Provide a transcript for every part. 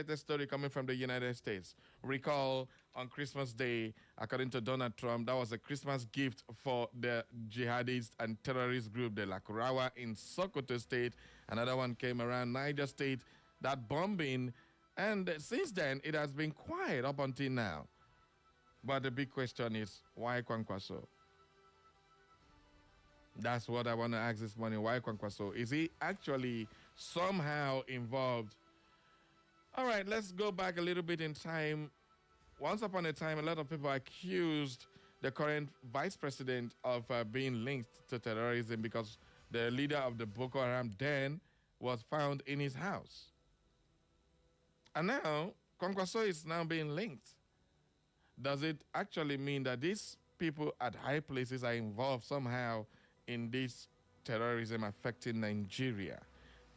latest story coming from the United States. Recall on Christmas Day, according to Donald Trump, that was a Christmas gift for the jihadist and terrorist group, the Lakurawa in Sokoto State. Another one came around Niger State, that bombing. And since then, it has been quiet up until now. But the big question is, why Kwankwaso? That's what I want to ask this morning. Why Kwankwaso? Is he actually somehow involved? All right, let's go back a little bit in time. Once upon a time, a lot of people accused the current vice president of being linked to terrorism because the leader of the Boko Haram den was found in his house. And now, Kwankwaso is now being linked. Does it actually mean that these people at high places are involved somehow in this terrorism affecting Nigeria?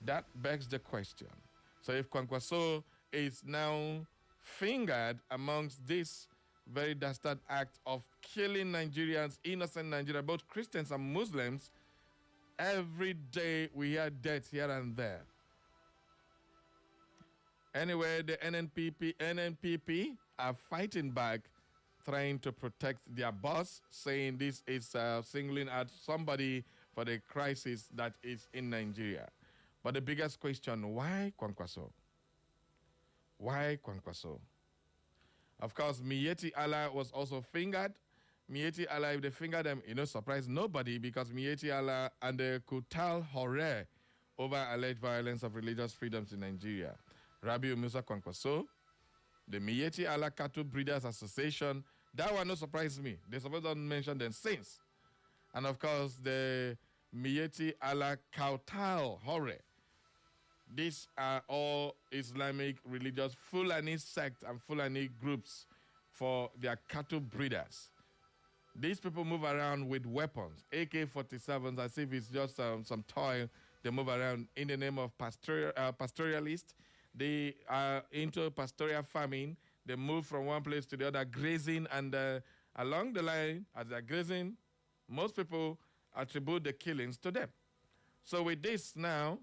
That begs the question. So if Kwankwaso is now fingered amongst this very dastard act of killing Nigerians, innocent Nigerians, both Christians and Muslims, every day we hear deaths here and there. Anyway, the NNPP are fighting back, trying to protect their boss, saying this is singling out somebody for the crisis that is in Nigeria. But the biggest question, why Kwankwaso? Why Kwankwaso? Of course, Miyetti Allah was also fingered. Miyetti Allah, if they finger them, surprise nobody, because Miyetti Allah and the Kutal Hore over alleged violence of religious freedoms in Nigeria. Rabiu Musa Kwankwaso, the Miyetti Allah Cattle Breeders Association, that one no surprise me. They supposed to mention them since. And of course, the Miyetti Allah Kautal Hore. These are all Islamic religious Fulani sect and Fulani groups for their cattle breeders. These people move around with weapons, AK-47s, as if it's just some toy. They move around in the name of pastoralist. They are into pastoral farming. They move from one place to the other, grazing, and along the line, as they're grazing, most people attribute the killings to them. So with this now,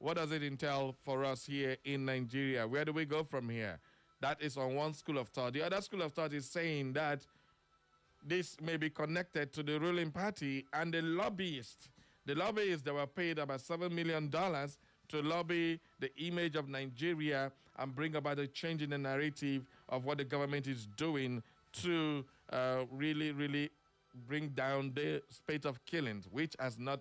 what does it entail for us here in Nigeria? Where do we go from here? That is on one school of thought. The other school of thought is saying that this may be connected to the ruling party and the lobbyists. The lobbyists that were paid about $7 million to lobby the image of Nigeria and bring about a change in the narrative of what the government is doing to really bring down the spate of killings, which has not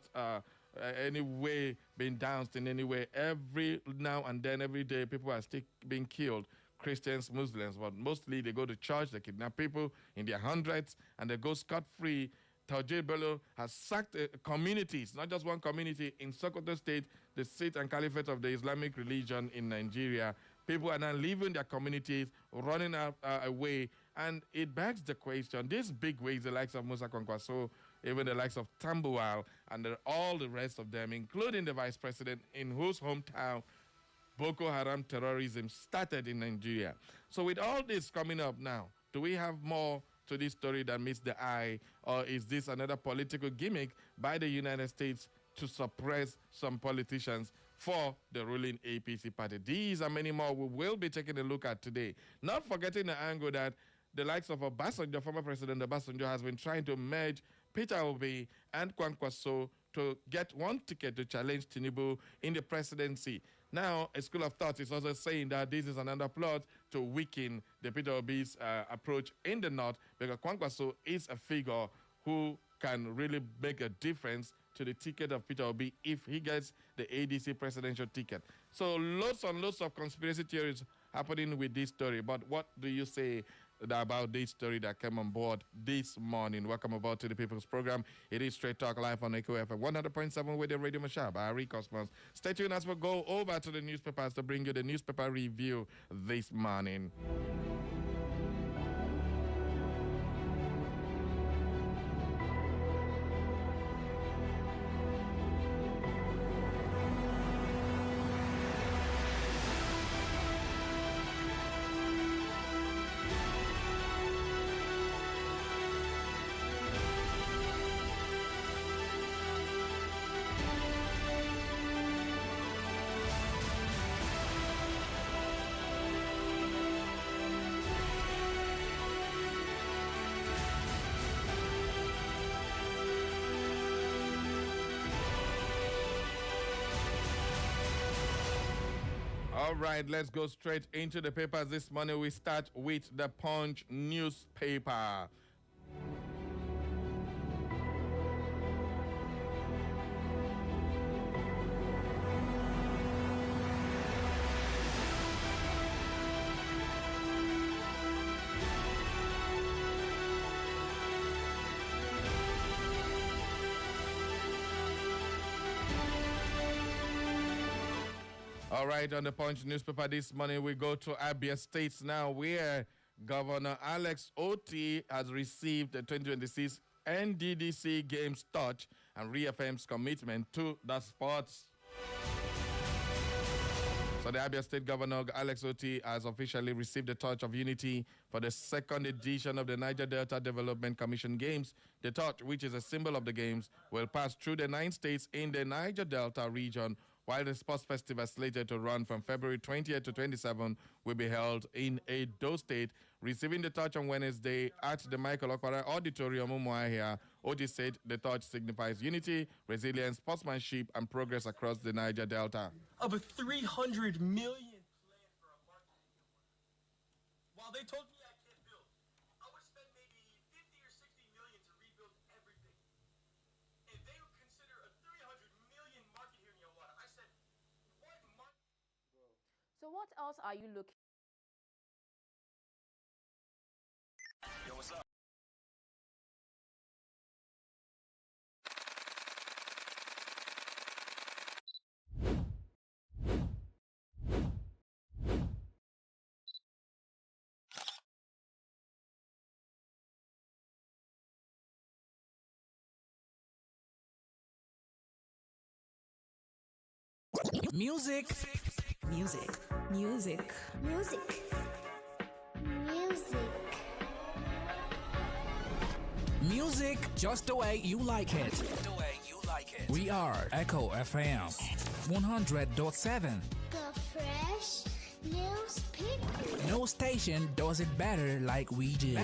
any way been doused in any way. Every now and then, every day, people are still being killed. Christians, Muslims, but mostly they go to church, they kidnap people in their hundreds, and they go scot-free. Taujir Bello has sacked communities, not just one community, in Sokoto State, the seat and caliphate of the Islamic religion in Nigeria. People are now leaving their communities, running away, and it begs the question, these big wigs, the likes of Musa Kwankwaso, even the likes of Tambuwal, and all the rest of them, including the vice president, in whose hometown Boko Haram terrorism started in Nigeria. So with all this coming up now, do we have more to this story that meets the eye, or is this another political gimmick by the United States to suppress some politicians for the ruling APC party? These and many more we will be taking a look at today. Not forgetting the angle that the likes of Obasanjo, former President Obasanjo, has been trying to merge Peter Obi and Kwankwaso to get one ticket to challenge Tinubu in the presidency. Now, a school of thought is also saying that this is another plot to weaken the Peter Obi's approach in the north, because Kwankwaso is a figure who can really make a difference to the ticket of Peter Obi if he gets the ADC presidential ticket. So lots and lots of conspiracy theories happening with this story. But what do you say about this story that came on board this morning? Welcome aboard to the People's Program. It is Straight Talk live on Echo FM 100.7 with the Radio Mashab. Ari Cosmos. Stay tuned as we go over to the newspapers to bring you the newspaper review this morning. All right, let's go straight into the papers this morning. We start with the Punch newspaper. All right, on the Punch newspaper this morning, we go to Abia State now, where Governor Alex Oti has received the 2026 NDDC Games touch and reaffirms commitment to the sports. So the Abia State Governor Alex Oti has officially received the Torch of Unity for the second edition of the Niger Delta Development Commission Games. The torch, which is a symbol of the games, will pass through the 9 states in the Niger Delta region, while the sports festival slated to run from February 20th to 27th will be held in Edo State. Receiving the torch on Wednesday at the Michael Okwara Auditorium, Umuahia, Oti said the torch signifies unity, resilience, sportsmanship, and progress across the Niger Delta. Of a 300 million plan for a market. While they told me I can't build, I would spend maybe 50 or 60 million to rebuild everything. And they would consider a 300 million market here in Yawata. I said, what market? So what else are you looking? Yo, what's up? Music. Music. Music. Music. Music. Music just the way you like it. The way you like it. We are Echo FM 100.7. The fresh newspaper. No station does it better like we do.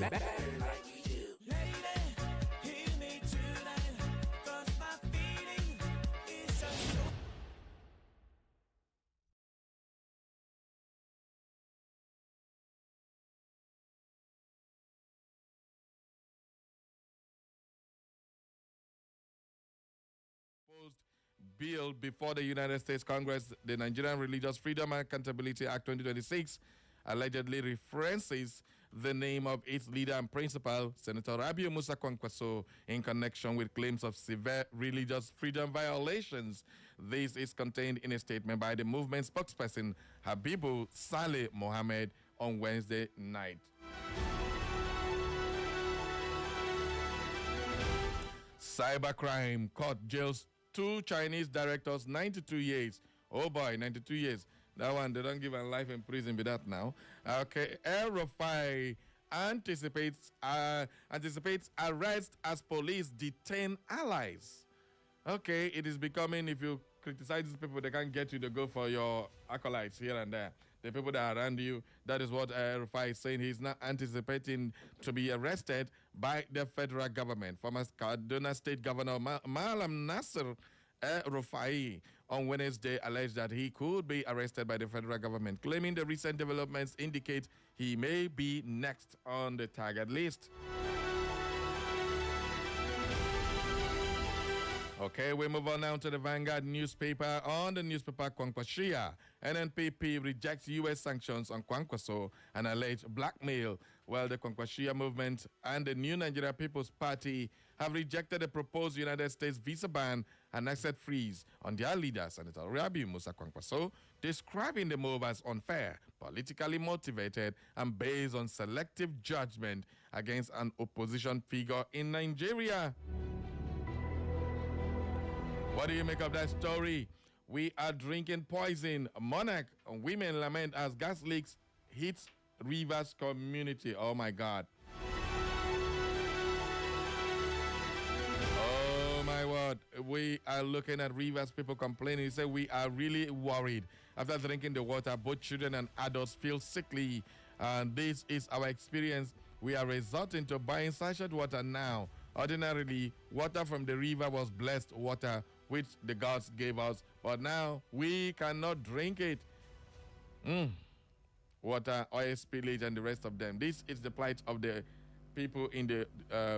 Bill before the United States Congress, the Nigerian Religious Freedom and Accountability Act 2026 allegedly references the name of its leader and principal, Senator Rabiu Kwankwaso, in connection with claims of severe religious freedom violations. This is contained in a statement by the movement spokesperson Habibu Saleh Mohammed on Wednesday night. Cybercrime court jails 2 Chinese directors, 92 years. Oh boy, 92 years. That one, they don't give a life in prison with that now. Okay, El-Rufai anticipates arrest as police detain allies. Okay, it is becoming, if you criticize these people, they can't get you to go for your acolytes here and there. The people that are around you, that is what Rufai is saying. He's not anticipating to be arrested by the federal government. Former Kaduna State Governor Malam Nasser Rufai on Wednesday alleged that he could be arrested by the federal government, claiming the recent developments indicate he may be next on the target list. Okay, we move on now to the Vanguard newspaper. On the newspaper, Kwankwaso, NNPP rejects U.S. sanctions on Kwankwaso and alleged blackmail. Well, the Kwankwaso movement and the New Nigeria People's Party have rejected the proposed United States visa ban and asset freeze on their leader, Senator Rabiu Kwankwaso, describing the move as unfair, politically motivated, and based on selective judgment against an opposition figure in Nigeria. What do you make of that story? We are drinking poison. Monarch women lament as gas leaks hits Rivers community. Oh my God. Oh my word. We are looking at Rivers people complaining. They say we are really worried. After drinking the water, both children and adults feel sickly. And this is our experience. We are resorting to buying sachet water now. Ordinarily, water from the river was blessed water which the gods gave us, but now we cannot drink it. water, oil spillage, and the rest of them. This is the plight of the people in the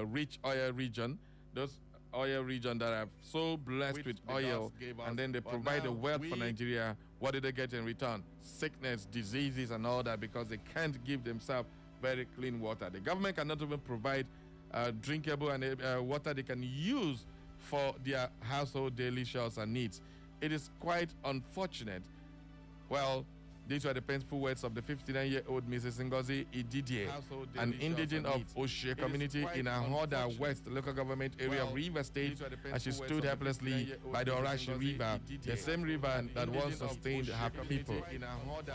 rich oil region. Those oil region that are so blessed with oil, and then they provide the wealth for Nigeria. What do they get in return? Sickness, diseases, and all that, because they can't give themselves very clean water. The government cannot even provide drinkable and water they can use for their household daily chores and needs. It is quite unfortunate. Well, these were the painful words of the 59-year-old Mrs. Ngozi Ididie, an indigent of Oshe community in Ahoda West local government area of River State, as she stood helplessly by the Orashi River, the same river that once sustained her people.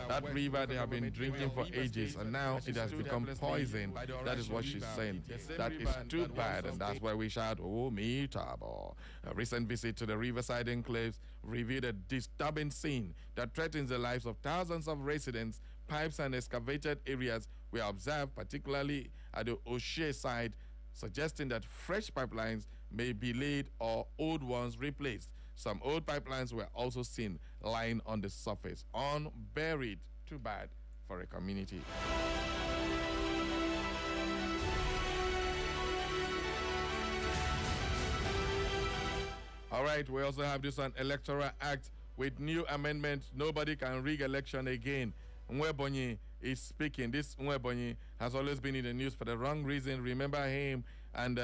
That river they have been drinking for ages, and now it has become poison. That is what she's saying. That is too bad, and that's why we shout, "Oh, me tabo." A recent visit to the Riverside enclaves revealed a disturbing scene that threatens the lives of thousands of residents. Pipes and excavated areas were observed, particularly at the Oshe side, suggesting that fresh pipelines may be laid or old ones replaced. Some old pipelines were also seen lying on the surface, unburied. Too bad for a community. All right, we also have this one, Electoral Act with new amendments. Nobody can rig election again. Nwebonyi is speaking. This Nwebonyi has always been in the news for the wrong reason. Remember him and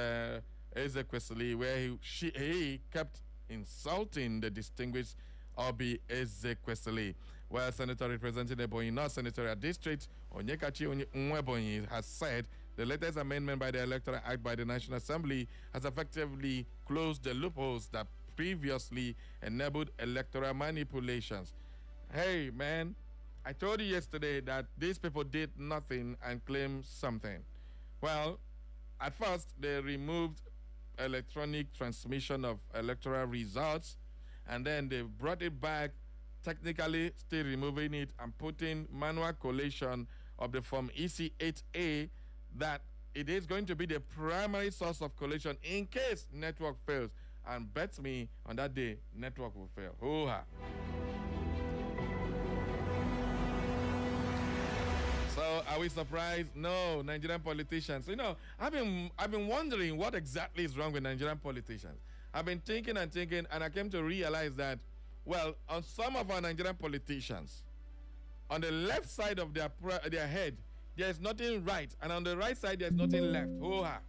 Ezekwesili, where he kept insulting the distinguished Obi Ezekwesili. Well, Senator representing the Ebonyi North Senatorial District, Onyekachi Nwebonyi, has said the latest amendment by the Electoral Act by the National Assembly has effectively closed the loopholes that previously enabled electoral manipulations. Hey, man, I told you yesterday that these people did nothing and claimed something. Well, at first, they removed electronic transmission of electoral results, and then they brought it back, technically still removing it and putting manual collation of the Form EC8A, that it is going to be the primary source of collation in case network fails. And bet me on that day, network will fail. Hoo-ha. So are we surprised? No, Nigerian politicians. You know, I've been wondering what exactly is wrong with Nigerian politicians. I've been thinking, and I came to realize that, well, on some of our Nigerian politicians, on the left side of their head, there's nothing right, and on the right side, there's nothing left. Hoo-ha.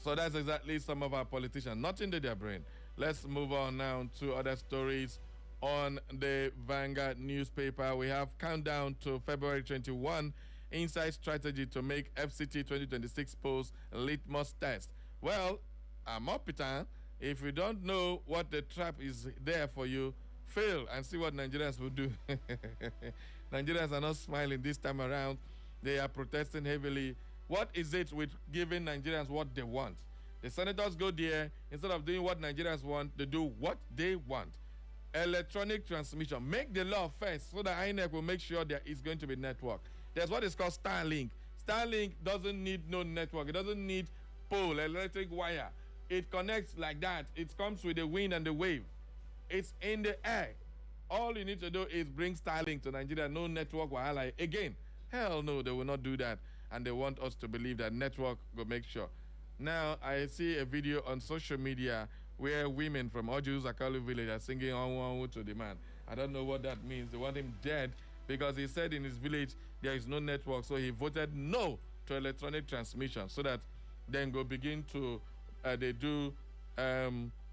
So that's exactly some of our politicians, not into their brain. Let's move on now to other stories on the Vanguard newspaper. We have countdown to February 21, inside strategy to make FCT 2026 polls litmus test. Well, I'm up, Peter. If you don't know what the trap is there for you, fail and see what Nigerians will do. Nigerians are not smiling this time around. They are protesting heavily. What is it with giving Nigerians what they want? The senators go there, instead of doing what Nigerians want, they do what they want. Electronic transmission. Make the law first so that INEC will make sure there is going to be network. There's what is called Starlink. Starlink doesn't need no network. It doesn't need pole, electric wire. It connects like that. It comes with the wind and the wave. It's in the air. All you need to do is bring Starlink to Nigeria. No network wahala again. Hell no, they will not do that. And they want us to believe that network will make sure. Now, I see a video on social media where women from Oju Zakalu village are singing Onwu to the man. I don't know what that means. They want him dead because he said in his village there is no network. So he voted no to electronic transmission so that then go begin to, they do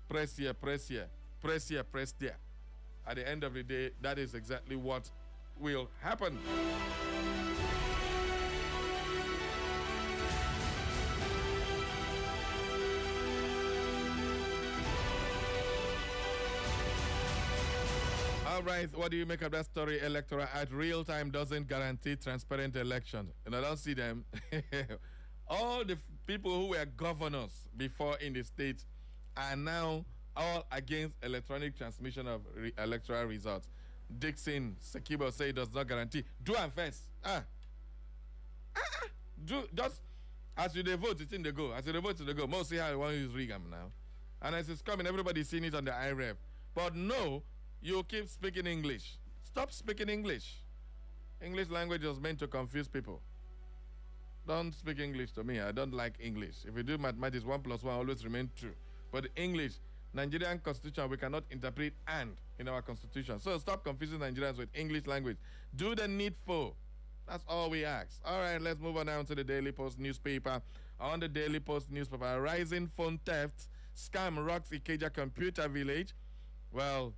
press here, press here, press here, press there. At the end of the day, that is exactly what will happen. All right, what do you make of that story? Electoral at real time doesn't guarantee transparent election. And I don't see them. All the people who were governors before in the state are now all against electronic transmission of electoral results. Dixon Sekibo say it does not guarantee. Do and first. Do just as you vote, it's in the go. As you vote to the go. Most see how you want to use Rigam now. And as it's coming, everybody's seeing it on the IREF. But no, you keep speaking English. Stop speaking English. English language was meant to confuse people. Don't speak English to me. I don't like English. If you do mathematics, 1 plus 1 always remain 2. But English, Nigerian constitution, we cannot interpret "and" in our constitution. So stop confusing Nigerians with English language. Do the needful. That's all we ask. All right, let's move on now to the Daily Post newspaper. On the Daily Post newspaper, rising phone theft scam rocks Ikeja computer village. Well,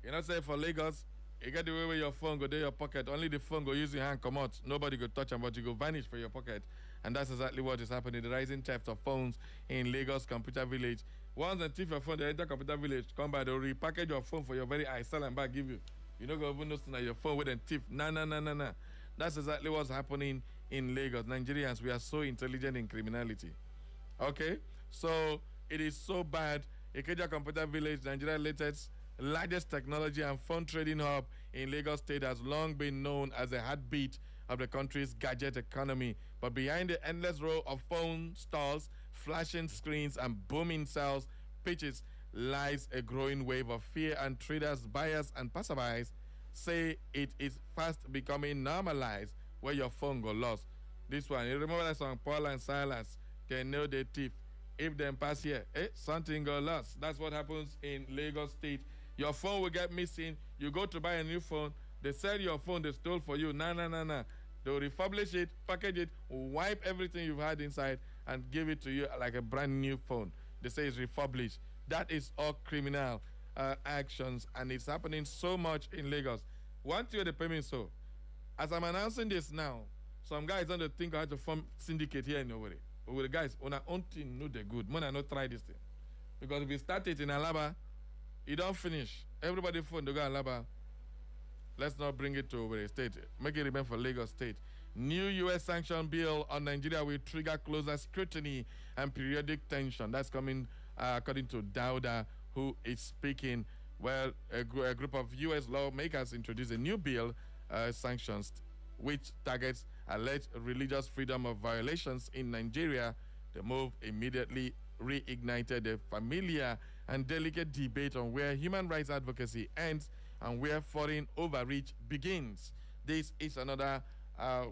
you know, say for Lagos, you get the way where your phone go in your pocket. Only the phone go use your hand come out. Nobody go touch them, but you go vanish for your pocket. And that's exactly what is happening. The rising theft of phones in Lagos computer village. Once they thief your phone, they enter computer village, come by, they'll repackage your phone for your very eyes, sell and back, give you. You don't go even know that your phone with a thief. Nah. That's exactly what's happening in Lagos. Nigerians, we are so intelligent in criminality. Okay? So it is so bad. Ikeja Computer Village, Nigeria's largest technology and phone trading hub in Lagos State, has long been known as the heartbeat of the country's gadget economy. But behind the endless row of phone stalls, flashing screens, and booming sales pitches lies a growing wave of fear, and traders, buyers, and passerbys say it is fast becoming normalized where your phone go lost. This one, you remember that song, Paul and Silas, can know the thief. If them pass here, something go lost. That's what happens in Lagos State. Your phone will get missing. You go to buy a new phone. They sell your phone they stole for you. Nah. They'll refurbish it, package it, wipe everything you've had inside, and give it to you like a brand new phone. They say it's refurbished. That is all criminal actions, and it's happening so much in Lagos. Once you're the payment, so as I'm announcing this now, some guys don't think I have to form syndicate here in Owerri. With the guys, on our own thing, know the good. Man, I not try this thing. Because if you start it in Alaba, you don't finish. Everybody phone to go Alaba. Let's not bring it to Owerri State. Make it remain for Lagos State. New U.S. sanction bill on Nigeria will trigger closer scrutiny and periodic tension. That's coming according to Dauda, who is speaking. Well, a group of U.S. lawmakers introduced a new bill, Sanctions, which targets alleged religious freedom of violations in Nigeria. The move immediately reignited a familiar and delicate debate on where human rights advocacy ends and where foreign overreach begins. This is another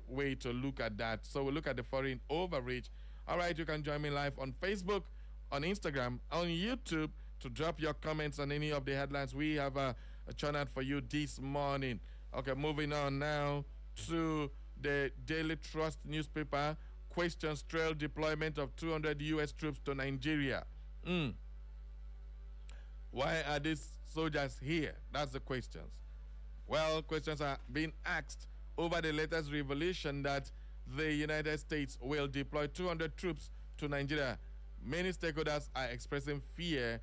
way to look at that. So we'll look at the foreign overreach. All right, you can join me live on Facebook, on Instagram, on YouTube to drop your comments on any of the headlines we have churned out for you this morning. Okay, moving on now to the Daily Trust newspaper. Questions trail deployment of 200 U.S. troops to Nigeria. Why are these soldiers here? That's the questions. Well, questions are being asked over the latest revelation that the United States will deploy 200 troops to Nigeria. Many stakeholders are expressing fear.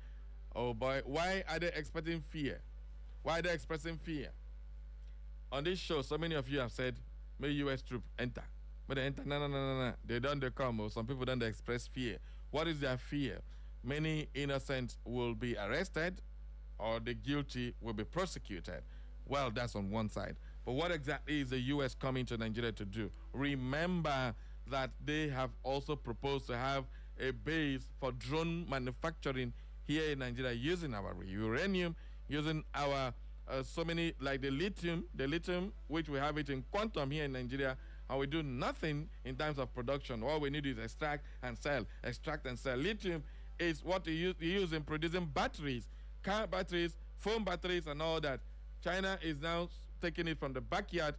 Oh boy, why are they expressing fear? Why are they expressing fear? On this show, so many of you have said, may U.S. troops enter. But they enter, no. They don't come, or some people don't express fear. What is their fear? Many innocents will be arrested, or the guilty will be prosecuted. Well, that's on one side. But what exactly is the U.S. coming to Nigeria to do? Remember that they have also proposed to have a base for drone manufacturing here in Nigeria using our uranium, using our so many, like the lithium, which we have it in quantum here in Nigeria, and we do nothing in terms of production. All we need is extract and sell. Lithium is what you use in producing batteries, car batteries, phone batteries, and all that. China is now taking it from the backyard,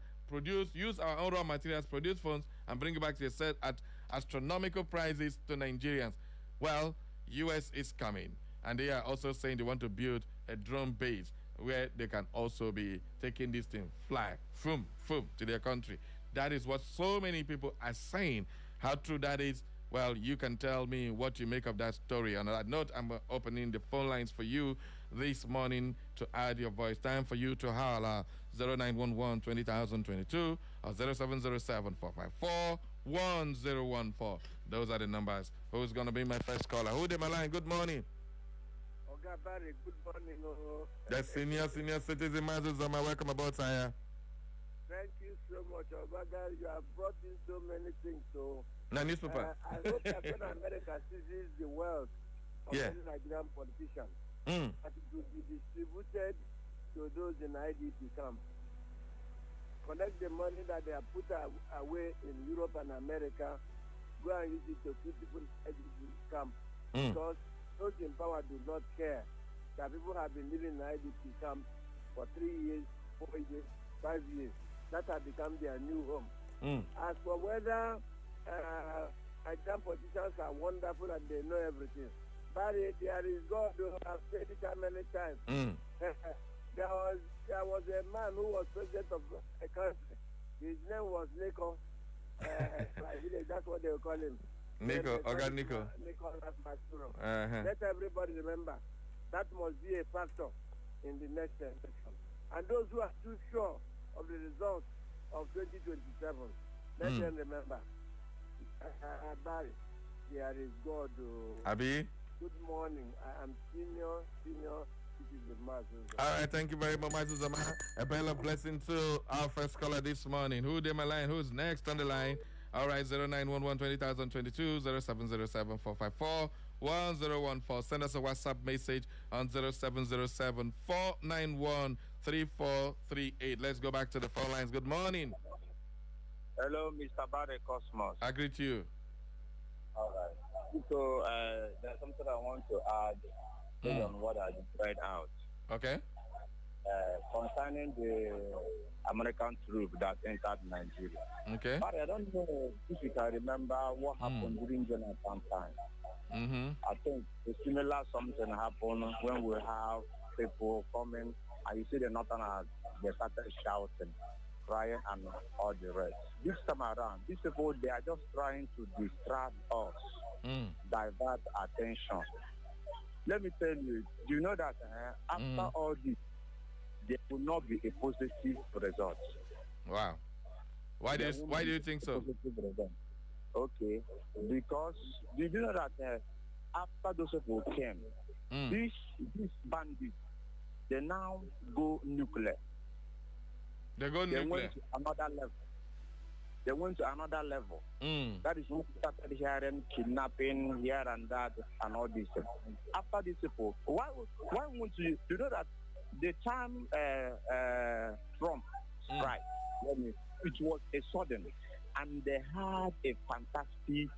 use our own raw materials, produce phones, and bring it back to sell at astronomical prices to Nigerians. Well, U.S. is coming, and they are also saying they want to build a drone base where they can also be taking this thing, fly, to their country. That is what so many people are saying. How true that is, well, you can tell me what you make of that story. On that note, I'm opening the phone lines for you this morning to add your voice. Time for you to holler 0911-20,022 or 0707-454-1014. Those are the numbers. Who's going to be my first caller? Who did my line? Good morning. Oga Barry, good morning. The senior citizen, Mazuzama, welcome aboard, sire. Thank you so much, Oga. You have brought in so many things. So, now, newspaper. I hope that when America seizes the wealth of the Nigerian politicians, that it will be distributed to those in IDP camp. Collect the money that they have put away in Europe and America, go and use it to feed people in IDP camp. Because those in power do not care that people have been living in IDP camp for 3 years, 4 years, 5 years. That has become their new home. As for whether exam politicians are wonderful and they know everything, but there is God who has said it many times. There was a man who was president of a country. His name was Nico. That's what they call him. Nico, Nico Rasmasuro. Let everybody remember that must be a factor in the next election. And those who are too sure of the results of 2027, let them remember. Barry, there is God. Abi? Good morning. I am senior. This is the master. All right, thank you very much, Zama. A bell of blessing to our first caller this morning. Who did my line? Who's next on the line? All right, 0911 2022 0707 454 1014. Send us a WhatsApp message on 0707 491 3438. Let's go back to the phone lines. Good morning. Hello, Mr. Barry Cosmos. I greet you. All right. So there's something I want to add based on what I just read out. Okay. Concerning the American troop that entered Nigeria. Okay. But I don't know if you can remember what happened during Jonathan time. I think a similar something happened when we have people coming and you see the Northerners, they started shouting, crying and all the rest. This time around, these people, they are just trying to distract us, divert attention. Let me tell you, do you know that after all this, there will not be a positive result? Wow. Why do you think so? Okay, because did you know that after those people came, these bandits, they now go nuclear. They go nuclear. They went to another level. They went to another level. That is when we started hearing kidnapping here and that and all this. After these people, why won't you know that the time Trump strike, it was a sudden, and they had a fantastic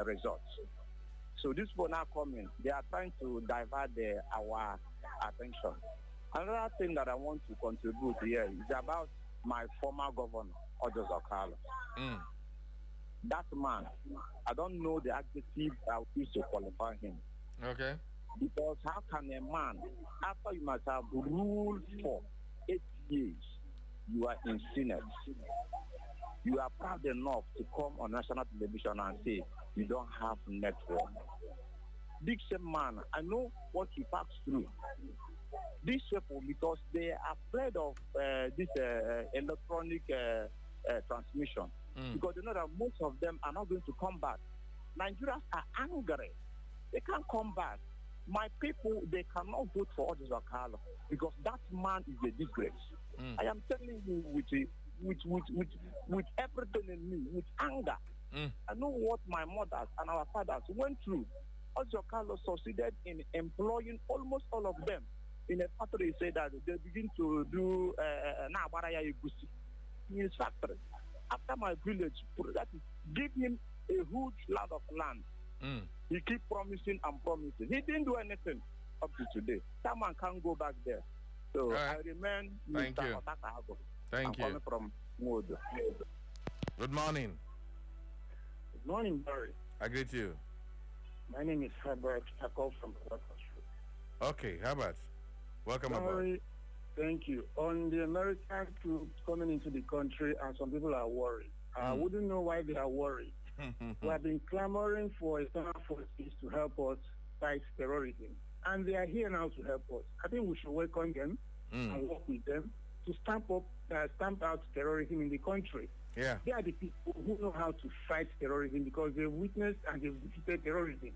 result. So this will now come in. They are trying to divert our attention. Another thing that I want to contribute here is about my former governor, Ojo Zakalo. That man, I don't know the adjective I used to qualify him. Okay. Because how can a man, after you must have ruled for 8 years, you are in Senate, you are proud enough to come on national television and say you don't have network? Big same man, I know what he passed through. These people, because they are afraid of this electronic transmission, because they know that most of them are not going to come back. Nigerians are angry. They can't come back. My people, they cannot vote for Ojo Zakalo because that man is a disgrace. I am telling you with everything in me, with anger. I know what my mothers and our fathers went through. Ojo Zakalo succeeded in employing almost all of them. In a factory, say that they begin to do in his factory. After my village, that is, give him a huge lot of land. He keep promising and promising. He didn't do anything up to today. That man can't go back there. So I remain Thank Mr. you. Otakago. Thank I'm you. coming from Modo. Good morning. Good morning, Barry. I greet you. My name is Herbert. I call from Kwankwaso. Okay, Herbert. Welcome aboard. Barry, thank you. On the American troops coming into the country, and some people are worried. I wouldn't know why they are worried. We have been clamoring for external forces to help us fight terrorism. And they are here now to help us. I think we should welcome them and work with them to stamp out terrorism in the country. Yeah. They are the people who know how to fight terrorism because they've witnessed and they've defeated terrorism.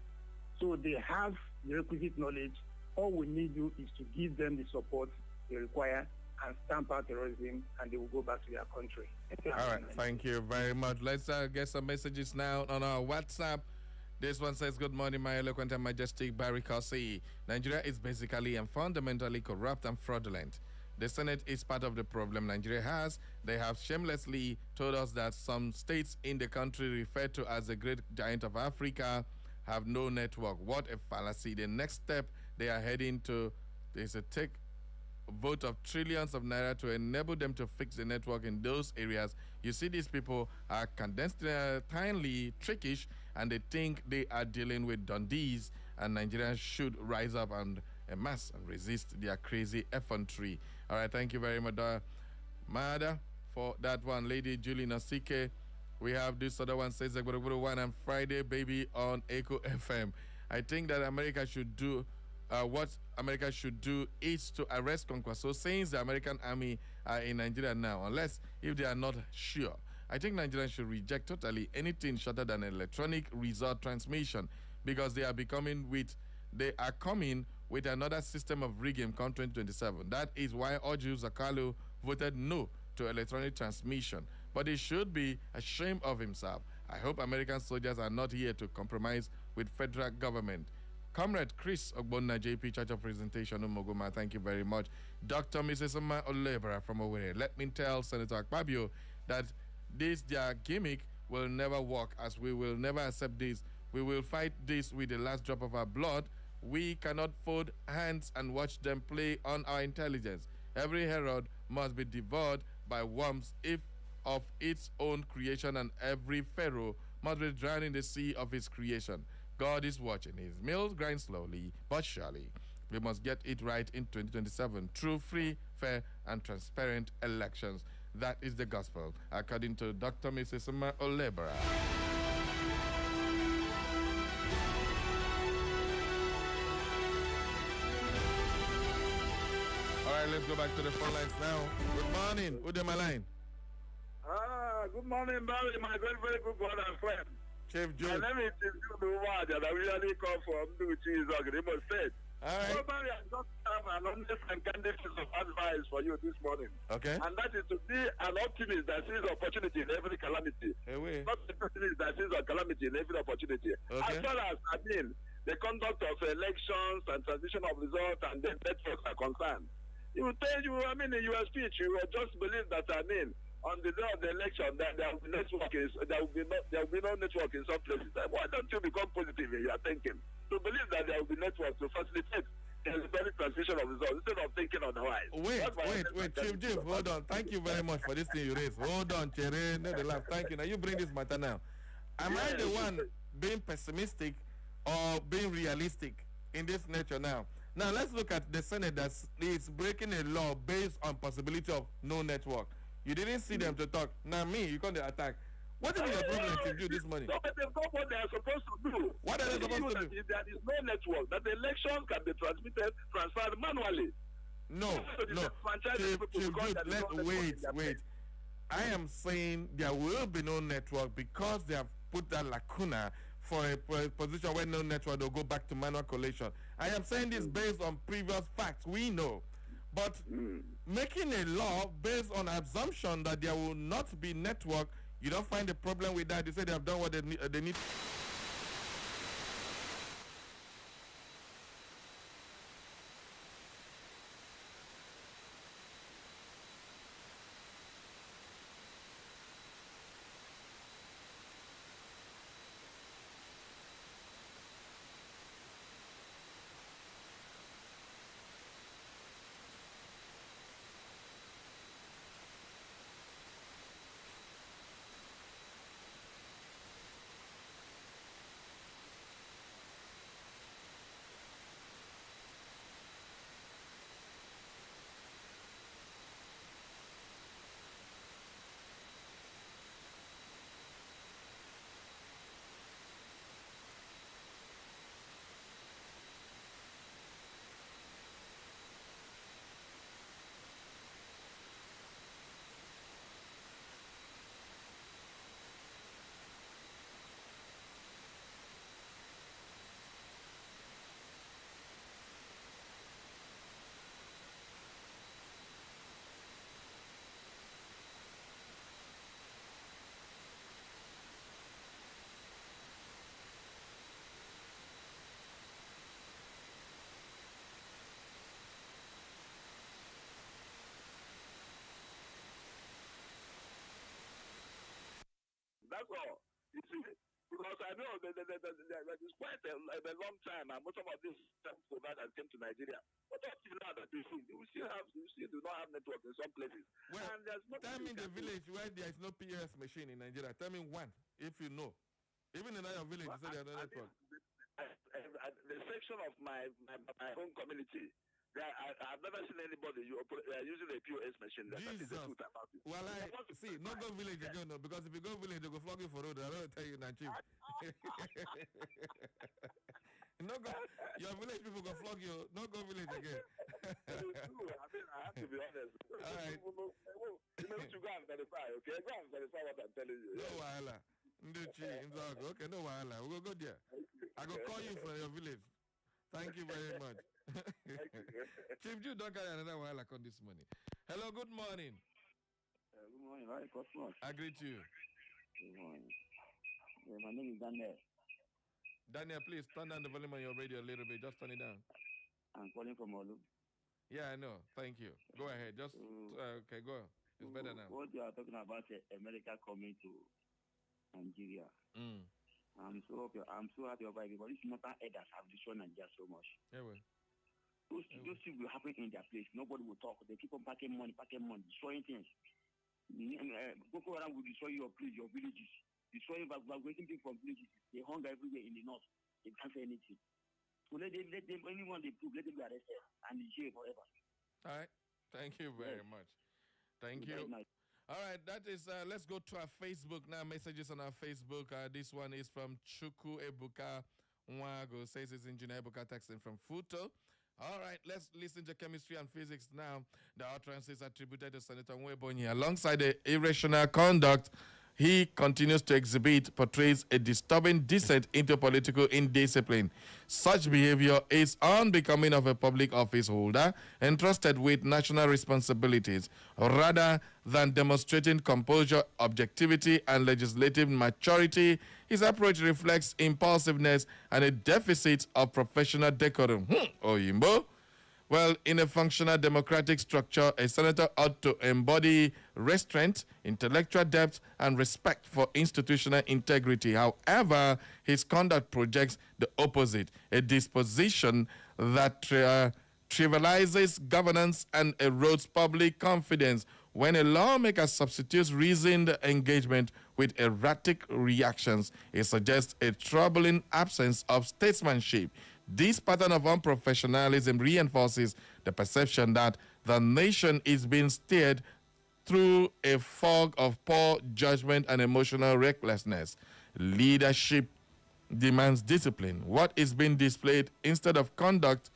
So they have the requisite knowledge. All we need to do is to give them the support they require and stamp out terrorism, and they will go back to their country. All right. Thank you very much. Let's get some messages now on our WhatsApp. This one says, good morning, my eloquent and majestic Barry Kasi. Nigeria is basically and fundamentally corrupt and fraudulent. The Senate is part of the problem Nigeria has. They have shamelessly told us that some states in the country referred to as the great giant of Africa have no network. What a fallacy. The next step they are heading to is a take vote of trillions of naira to enable them to fix the network in those areas. You see, these people are condensed, tiny, trickish, and they think they are dealing with Dundees, and Nigerians should rise up and mass and resist their crazy effrontery. All right, thank you very much, Mada, for that one. Lady Julie Nasike. We have this other one, says one on Friday, baby, on Echo FM. I think that America should do what America should do is to arrest Kwankwaso, saying the American army are in Nigeria now, unless if they are not sure. I think Nigerians should reject totally anything shorter than electronic result transmission, because they are coming with another system of rigging come 2027. That is why Oju Zakalo voted no to electronic transmission. But he should be ashamed of himself. I hope American soldiers are not here to compromise with federal government. Comrade Chris Ogbonna, JP Church of Presentation, Umogoma, thank you very much. Dr. Mrs. Oma Olebra from Owerri, let me tell Senator Rabiu that their gimmick will never work, as we will never accept this. We will fight this with the last drop of our blood. We cannot fold hands and watch them play on our intelligence. Every herod must be devoured by worms if of its own creation, and every pharaoh must be drowned in the sea of his creation. God is watching. His mills grind slowly but surely. We must get it right in 2027 through free, fair, and transparent elections. That is the gospel, according to Dr. Mrs. Uma Olebra. All right, let's go back to the phone lines now. Good morning. Who's on my line? Good morning, Barry, my very, very good brother and friend. Chief Joe. My name is Chief Joe that I really come from Duchi Zagreemo State. All right. So, Barry, I just have an honest and candid piece of advice for you this morning. Okay. And that is to be an optimist that sees opportunity in every calamity. Hey, not a pessimist that sees a calamity in every opportunity. Okay. As far as, the conduct of elections and transition of results and the networks are concerned, you will tell you, in your speech, you will just believe that, on the day of the election, that there will be no network in some places. Why don't you become positive in your thinking? To believe that there will be network to facilitate the electronic transition of results instead of thinking otherwise. Wait, Chief, hold on. Thank you very much for this thing you raised. Hold on, Chere, no the laugh. Thank you. Now you bring this matter now. Am I the one being pessimistic or being realistic in this nature now? Now let's look at the Senate that is breaking a law based on possibility of no network. You didn't see them to talk. Now me, you come to attack. What is your problem to do this morning? No, but they've got what they are supposed to do. What are they supposed to do? If there is no network, that the elections can be transferred manually. No. Wait. I am saying there will be no network because they have put that lacuna for a position where no network will go back to manual collation. I am saying this based on previous facts. We know. But making a law based on assumption that there will not be network, you don't find a problem with that. They say they have done what they need. That's all. You see, because I know that it's quite a long time, and most of these providers came to Nigeria. But up till now, that you still do not have network in some places. Well, and there's tell me the village where there is no POS machine in Nigeria. Tell me one, if you know. Even in our village, you say there are no network. The section of my home community, I've never seen anybody using a POS machine. That is the truth about it. Well, see, not go village again, no, because if you go village, they go flog you for road. I don't tell you that, chief. No go, your village people go flog you. No go village again. It's true. I mean, I have to be honest. All right. You know, you go and verify, okay? Go and verify what I'm telling you. No wahala. Okay, no wahala. We'll go there. I go call you from your village. Thank you very much. Chief Jude, don't carry another wahala on this morning. Hello, good morning. Good morning. Hi, Cosmos. I greet you. Good morning. My name is Daniel. Daniel, please turn down the volume on your radio a little bit. Just turn it down. I'm calling from Olu. Yeah, I know. Thank you. Go ahead. Just okay, go. It's better now. What you are talking about, America coming to Nigeria. I'm so happy about it, but it's not that elders have destroyed Nigeria so much. Yeah, well. Those things will happen in their place. Nobody will talk. They keep on packing money, destroying things. Boko Haram will destroy your place, your villages, destroying evacuating people from villages. They hunger everywhere in the north. They can't say anything. So let them anyone they prove, let them be arrested and in jail forever. All right. Thank you very much. Thank you. Nice. All right, that is, let's go to our Facebook now. Messages on our Facebook. This one is from Chuku Ebuka Nwago, says it's Engineer Ebuka texting from Futo. All right, let's listen to chemistry and physics now. The utterances attributed to Senator Nwebonyi alongside the irrational conduct he continues to exhibit portrays a disturbing descent into political indiscipline. Such behavior is unbecoming of a public office holder entrusted with national responsibilities. Rather than demonstrating composure, objectivity, and legislative maturity, his approach reflects impulsiveness and a deficit of professional decorum. Oyimbo. Well, in a functional democratic structure, a senator ought to embody restraint, intellectual depth, and respect for institutional integrity. However, his conduct projects the opposite, a disposition that trivializes governance and erodes public confidence. When a lawmaker substitutes reasoned engagement with erratic reactions, it suggests a troubling absence of statesmanship. This pattern of unprofessionalism reinforces the perception that the nation is being steered through a fog of poor judgment and emotional recklessness. Leadership demands discipline. What is being displayed instead of conduct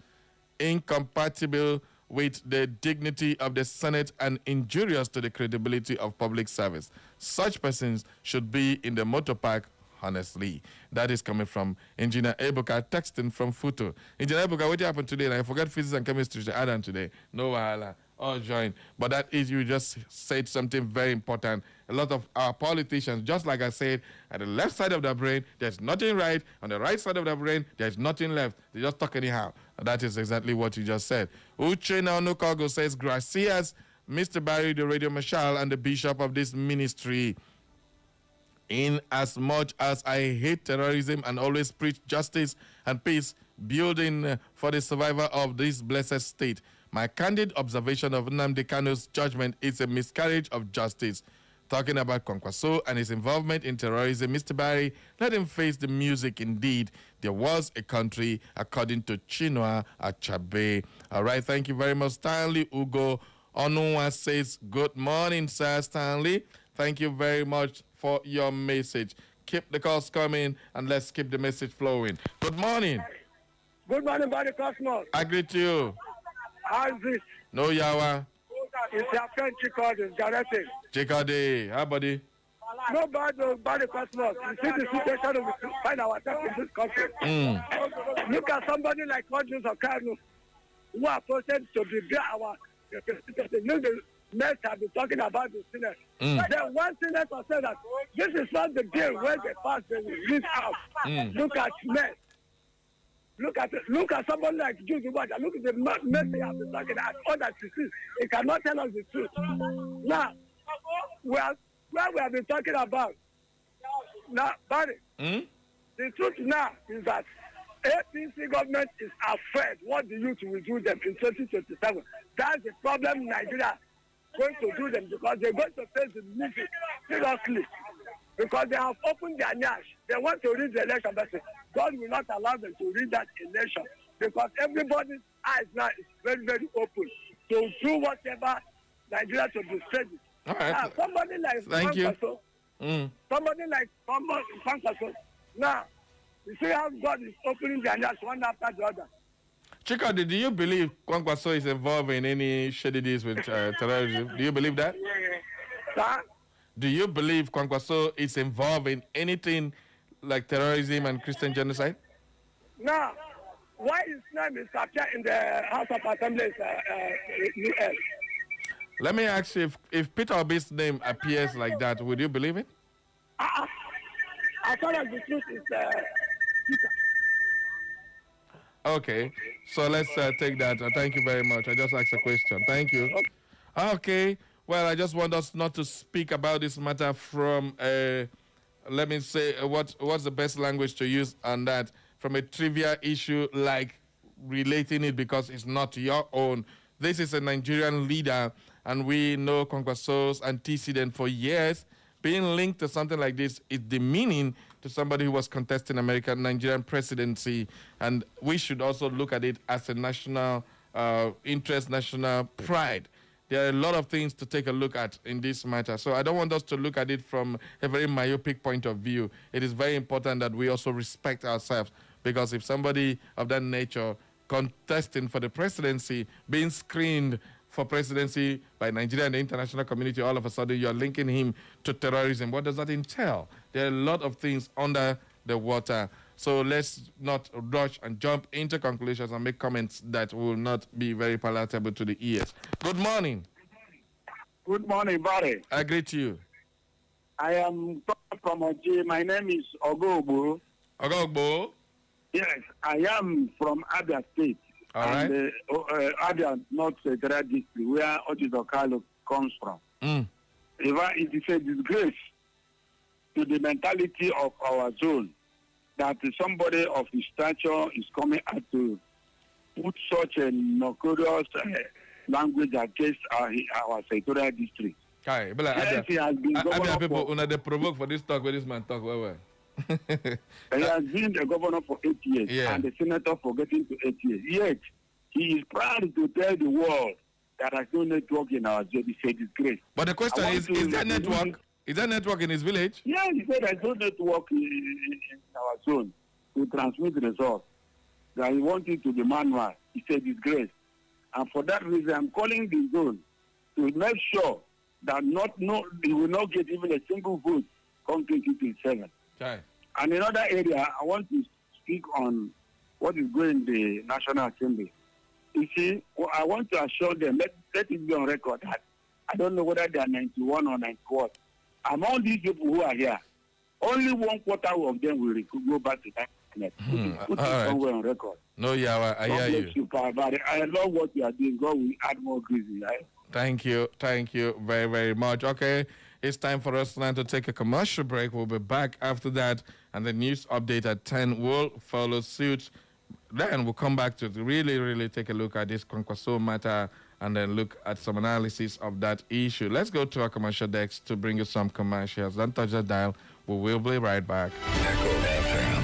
incompatible with the dignity of the Senate and injurious to the credibility of public service. Such persons should be in the motor park honestly. That is coming from Engineer Ebuka texting from Futo. Engineer Ebuka, what happened today? And I forgot physics and chemistry to add on today. No wahala. All join. But that is, you just said something very important. A lot of our politicians, just like I said, at the left side of the brain, there's nothing right. On the right side of the brain, there's nothing left. They just talk anyhow. And that is exactly what you just said. Uche Naonukogo says, Gracias, Mr. Barry, the radio marshal, and the bishop of this ministry. In as much as I hate terrorism and always preach justice and peace, building for the survival of this blessed state, my candid observation of Nnamdi Kanu's judgment is a miscarriage of justice. Talking about Kwankwaso and his involvement in terrorism, Mr. Barry, let him face the music. Indeed, there was a country, according to Chinua Achebe. All right, thank you very much, Stanley Ugo Onua says, good morning, sir, Stanley. Thank you very much for your message. Keep the calls coming and let's keep the message flowing. Good morning. Good morning, Buddy Cosmos. I greet you. How's this? No yawa. It's your friend Chikode, directing. Chikode, how buddy? No bad, Buddy Cosmos. You see the situation we find ourselves in this country. Look at somebody like Hodges or Kanu, who are posted to be our the next have been talking about the Senate. Then one senator said that this is not the deal where they pass the release out. Look at men. Look at somebody like Judy Water. Look at the message I've been talking about. All that you see, he cannot tell us the truth. Now, where we have been talking about Now, Barry, Hmm? the truth now is that APC government is afraid what the youth will do them in 2027. That's the problem Nigeria going to do them because they're going to face the music seriously. Because they have opened their nyash. They want to read the election, but God will not allow them to read that election because everybody's eyes now is very, very open to do whatever Nigeria to be steady. All right. Now, somebody like Thank you. Kwankwaso, Mm. somebody like Kwankwaso, now, you see how God is opening their nyash one after the other. Chikadi, do you believe Kwankwaso is involved in any shady deals with terrorism? Do you believe that? Sir? Do you believe Kwankwaso is involved in anything like terrorism and Christian genocide? Now, why his name is captured in the House of Assembly US? Let me ask you, if Peter Obi's name appears like that, would you believe it? As far as the truth is, Peter. Okay, so let's take that. Thank you very much. I just asked a question. Thank you. Okay, well, I just want us not to speak about this matter from, let me say, what's the best language to use on that, from a trivial issue like relating it because it's not your own. This is a Nigerian leader, and we know Kwankwaso's antecedent for years. Being linked to something like this is demeaning to somebody who was contesting Nigerian presidency, and we should also look at it as a national interest, national pride. There are a lot of things to take a look at in this matter. So I don't want us to look at it from a very myopic point of view. It is very important that we also respect ourselves, because if somebody of that nature contesting for the presidency, being screened for presidency by Nigeria and the international community, all of a sudden you're linking him to terrorism. What does that entail? There are a lot of things under the water. So let's not rush and jump into conclusions and make comments that will not be very palatable to the ears. Good morning. Good morning, Barry. I greet you. I am from Oji. My name is Ogogbo. Ogogbo? Yes, I am from Abia State. All right. Abia, not Federal District, where Ojidokalo comes from. Mm. It is a disgrace to the mentality of our zone that somebody of his stature is coming out to put such a notorious language against our Secretarial District. Kai, yes, he has been Abia people, they provoke for this talk where this man talk. Where? He has been the governor for 8 years and the senator for getting to 8 years. Yet, he is proud to tell the world that there's no network in our zone. He said disgrace. But the question is there network? Is there network in his village? Yeah, he said there's no network in our zone to transmit results. That he wanted to be manual. He said disgrace. And for that reason, I'm calling the zone to make sure that he will not get even a single vote come 2027. Okay. And in another area, I want to speak on what is going in the National Assembly. You see, I want to assure them, let it be on record that I don't know whether they are 91 or 91. Among these people who are here, only 1/4 of them will go back to that planet. Put it somewhere on record. No, yeah, I hear you. I love what you are doing. God will add more grace in life. Thank you very, very much. Okay, it's time for us now to take a commercial break. We'll be back after that, and the news update at 10 will follow suit. Then we'll come back to really take a look at this Kwankwaso matter and then look at some analysis of that issue. Let's go to our commercial decks to bring you some commercials. Don't touch the dial. We will be right back. Echo FM.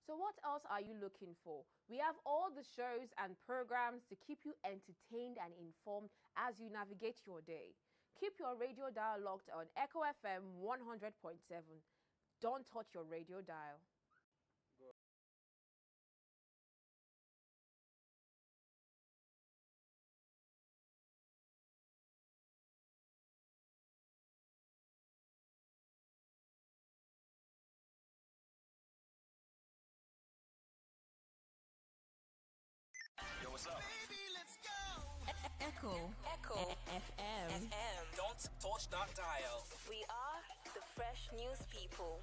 So what else are you looking for? We have all the shows and programs to keep you entertained and informed as you navigate your day. Keep your radio dial locked on Echo FM 100.7. Don't touch your radio dial. Yo, what's up? Baby, let's go. Echo FM. Don't touch that dial. We are the fresh news people.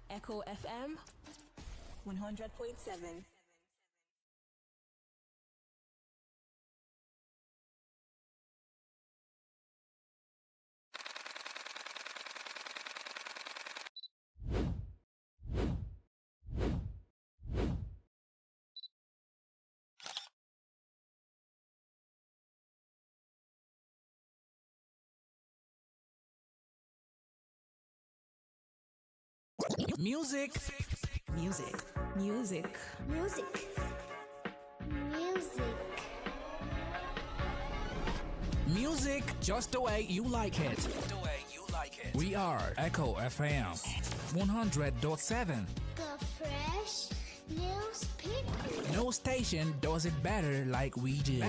Echo FM 100.7. Music. Music. Music. Music. Music just the way you like it. The way you like it. We are Echo FM 100.7. The fresh news people. No station does it better like we do.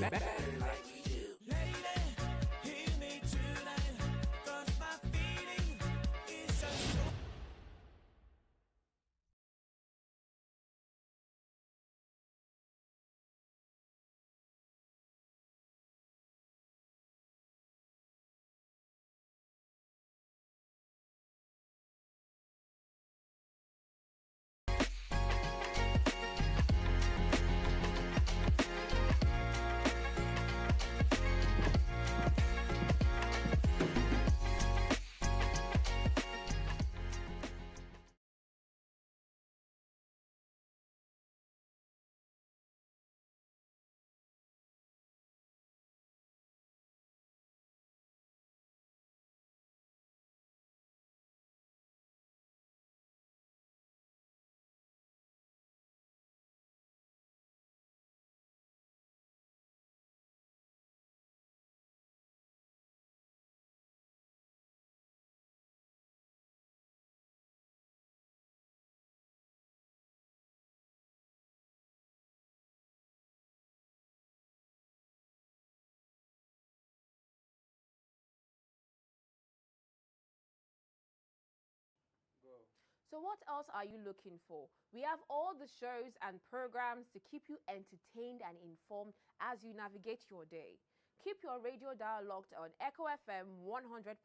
So what else are you looking for? We have all the shows and programs to keep you entertained and informed as you navigate your day. Keep your radio dial locked on Echo FM 100.7.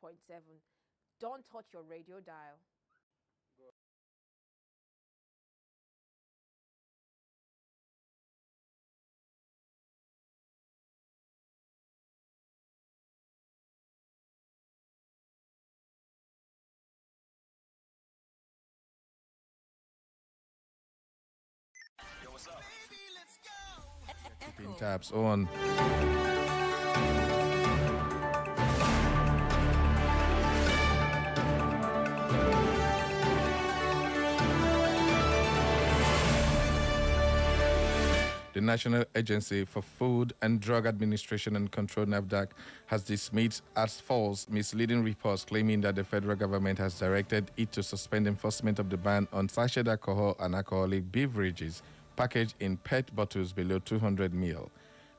Don't touch your radio dial. Yo, what's up? Baby, let's go. Keeping tabs on. The National Agency for Food and Drug Administration and Control, NAFDAC, has dismissed as false misleading reports claiming that the federal government has directed it to suspend enforcement of the ban on sachet alcohol and alcoholic beverages packaged in PET bottles below 200 ml.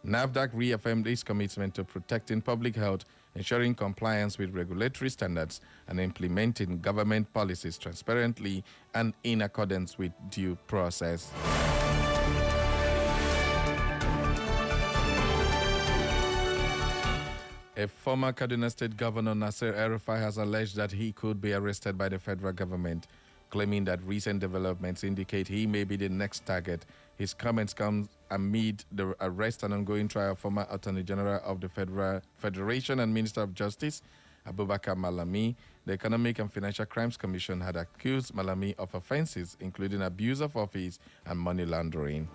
NAFDAC reaffirmed its commitment to protecting public health, ensuring compliance with regulatory standards, and implementing government policies transparently and in accordance with due process. A former Kaduna State Governor, Nasir El-Rufai, has alleged that he could be arrested by the federal government, claiming that recent developments indicate he may be the next target. His comments come amid the arrest and ongoing trial of former Attorney General of the Federation and Minister of Justice, Abubakar Malami. The Economic and Financial Crimes Commission had accused Malami of offenses, including abuse of office and money laundering.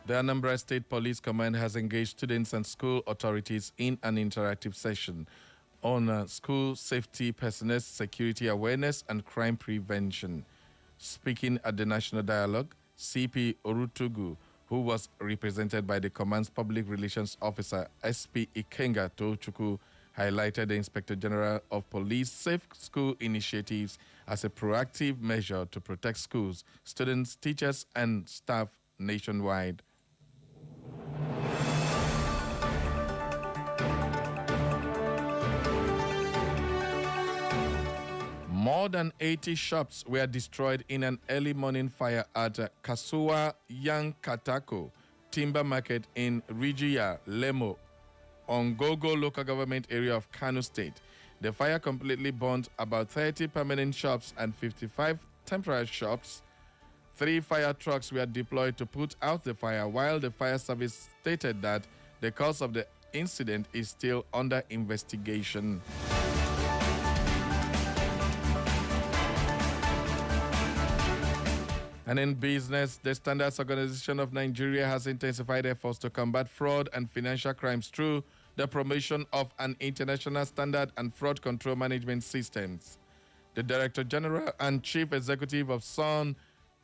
The Anambra State Police Command has engaged students and school authorities in an interactive session on school safety, personnel security awareness, and crime prevention. Speaking at the National Dialogue, CP Orutugu, who was represented by the Command's Public Relations Officer, SP Ikenga Tochukwu, highlighted the Inspector General of Police Safe School initiatives as a proactive measure to protect schools, students, teachers, and staff nationwide. More than 80 shops were destroyed in an early morning fire at Kasuwa Yankatako Timber Market in Rijiya, Lemo, Ongogo local government area of Kano State. The fire completely burnt about 30 permanent shops and 55 temporary shops. 3 fire trucks were deployed to put out the fire, while the fire service stated that the cause of the incident is still under investigation. And in business, the Standards Organization of Nigeria has intensified efforts to combat fraud and financial crimes through the promotion of an international standard and fraud control management systems. The Director General and Chief Executive of SON,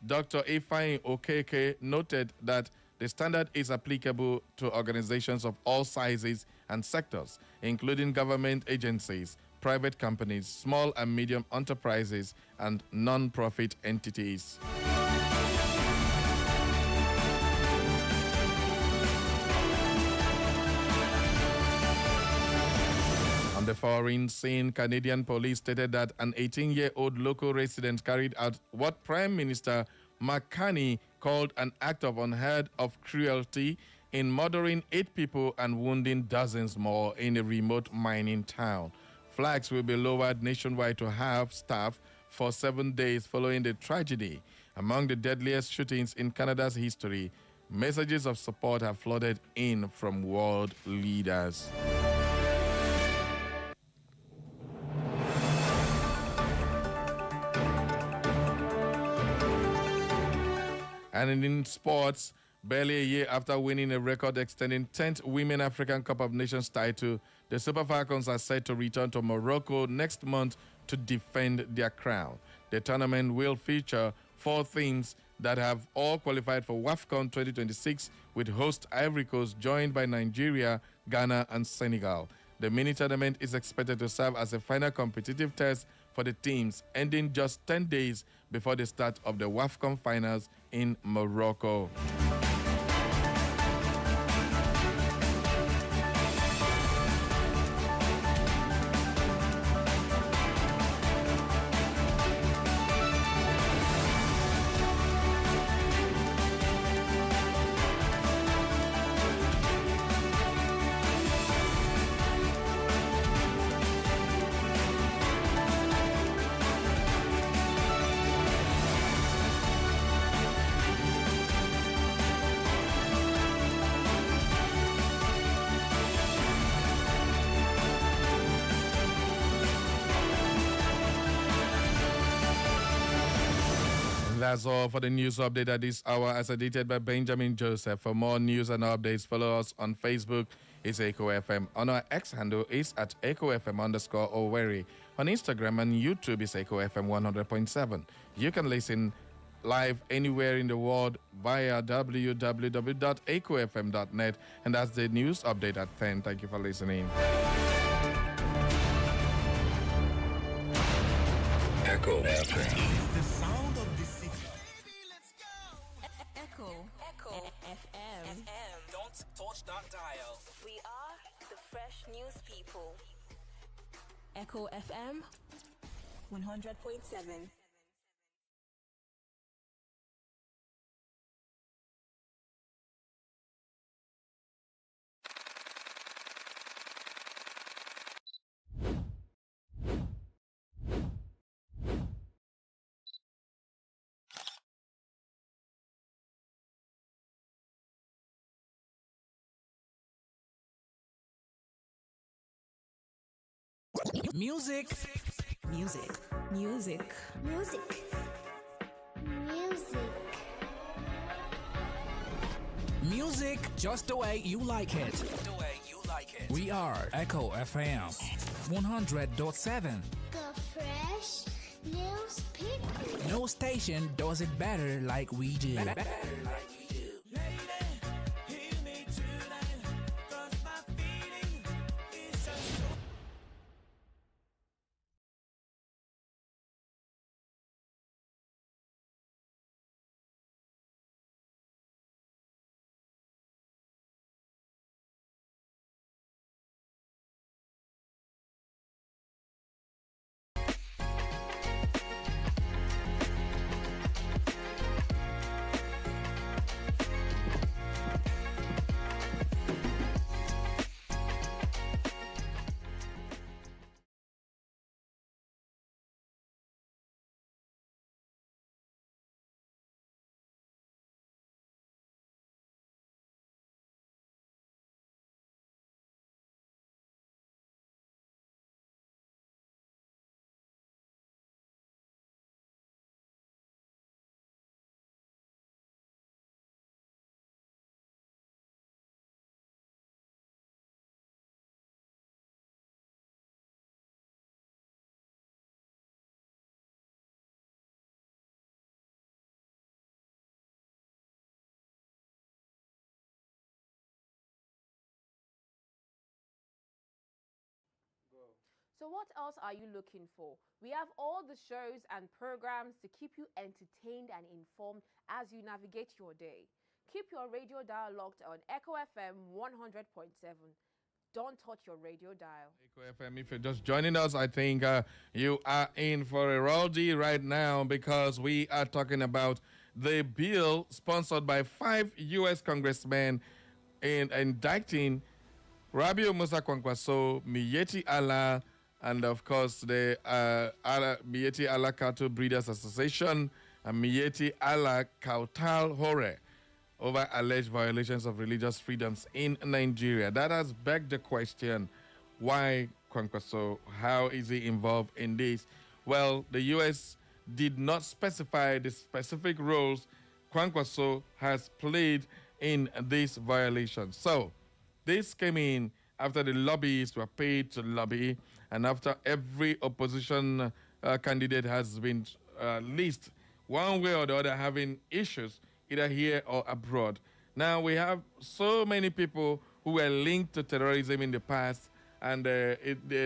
Dr. Ifeanyi Okeke, noted that the standard is applicable to organizations of all sizes and sectors, including government agencies, private companies, small and medium enterprises, and non-profit entities. On the foreign scene, Canadian police stated that an 18-year-old local resident carried out what Prime Minister Mark Carney called an act of unheard of cruelty in murdering 8 people and wounding dozens more in a remote mining town. Flags will be lowered nationwide to have staff for 7 days following the tragedy. Among the deadliest shootings in Canada's history, messages of support have flooded in from world leaders. And in sports, barely a year after winning a record-extending 10th Women African Cup of Nations title, the Super Falcons are set to return to Morocco next month to defend their crown. The tournament will feature 4 teams that have all qualified for WAFCON 2026, with host Ivory Coast joined by Nigeria, Ghana, and Senegal. The mini-tournament is expected to serve as a final competitive test for the teams, ending just 10 days before the start of the WAFCON finals in Morocco. That's all for the news update at this hour, as edited by Benjamin Joseph. For more news and updates, follow us on Facebook. It's Echo FM. On our X handle is at EchoFM_Owerri. On Instagram and YouTube is Echo FM 100.7. You can listen live anywhere in the world via www.echofm.net. And that's the news update at 10. Thank you for listening. Echo FM. The sound of the city. Baby, let's go. Echo FM. Don't touch that dial. We are the fresh news people. Echo FM 100.7. Music. Music. Music. Music just the way you like it. We are Echo FM. 100.7. The fresh newspaper. No station does it better like we do. So what else are you looking for? We have all the shows and programs to keep you entertained and informed as you navigate your day. Keep your radio dial locked on Echo FM 100.7. Don't touch your radio dial. Echo FM, if you're just joining us, I think you are in for a rowdy right now because we are talking about the bill sponsored by 5 U.S. congressmen in indicting Rabiu Musa Kwankwaso, Miyetti Allah, and of course the Miyetti Allah Cattle Breeders Association and Miyetti Allah Kautal Hore over alleged violations of religious freedoms in Nigeria. That has begged the question, why Kwankwaso? How is he involved in this? Well, the U.S. did not specify the specific roles Kwankwaso has played in this violation. So, this came in after the lobbyists were paid to lobby and after every opposition candidate has been listed one way or the other having issues either here or abroad. Now, we have so many people who were linked to terrorism in the past, and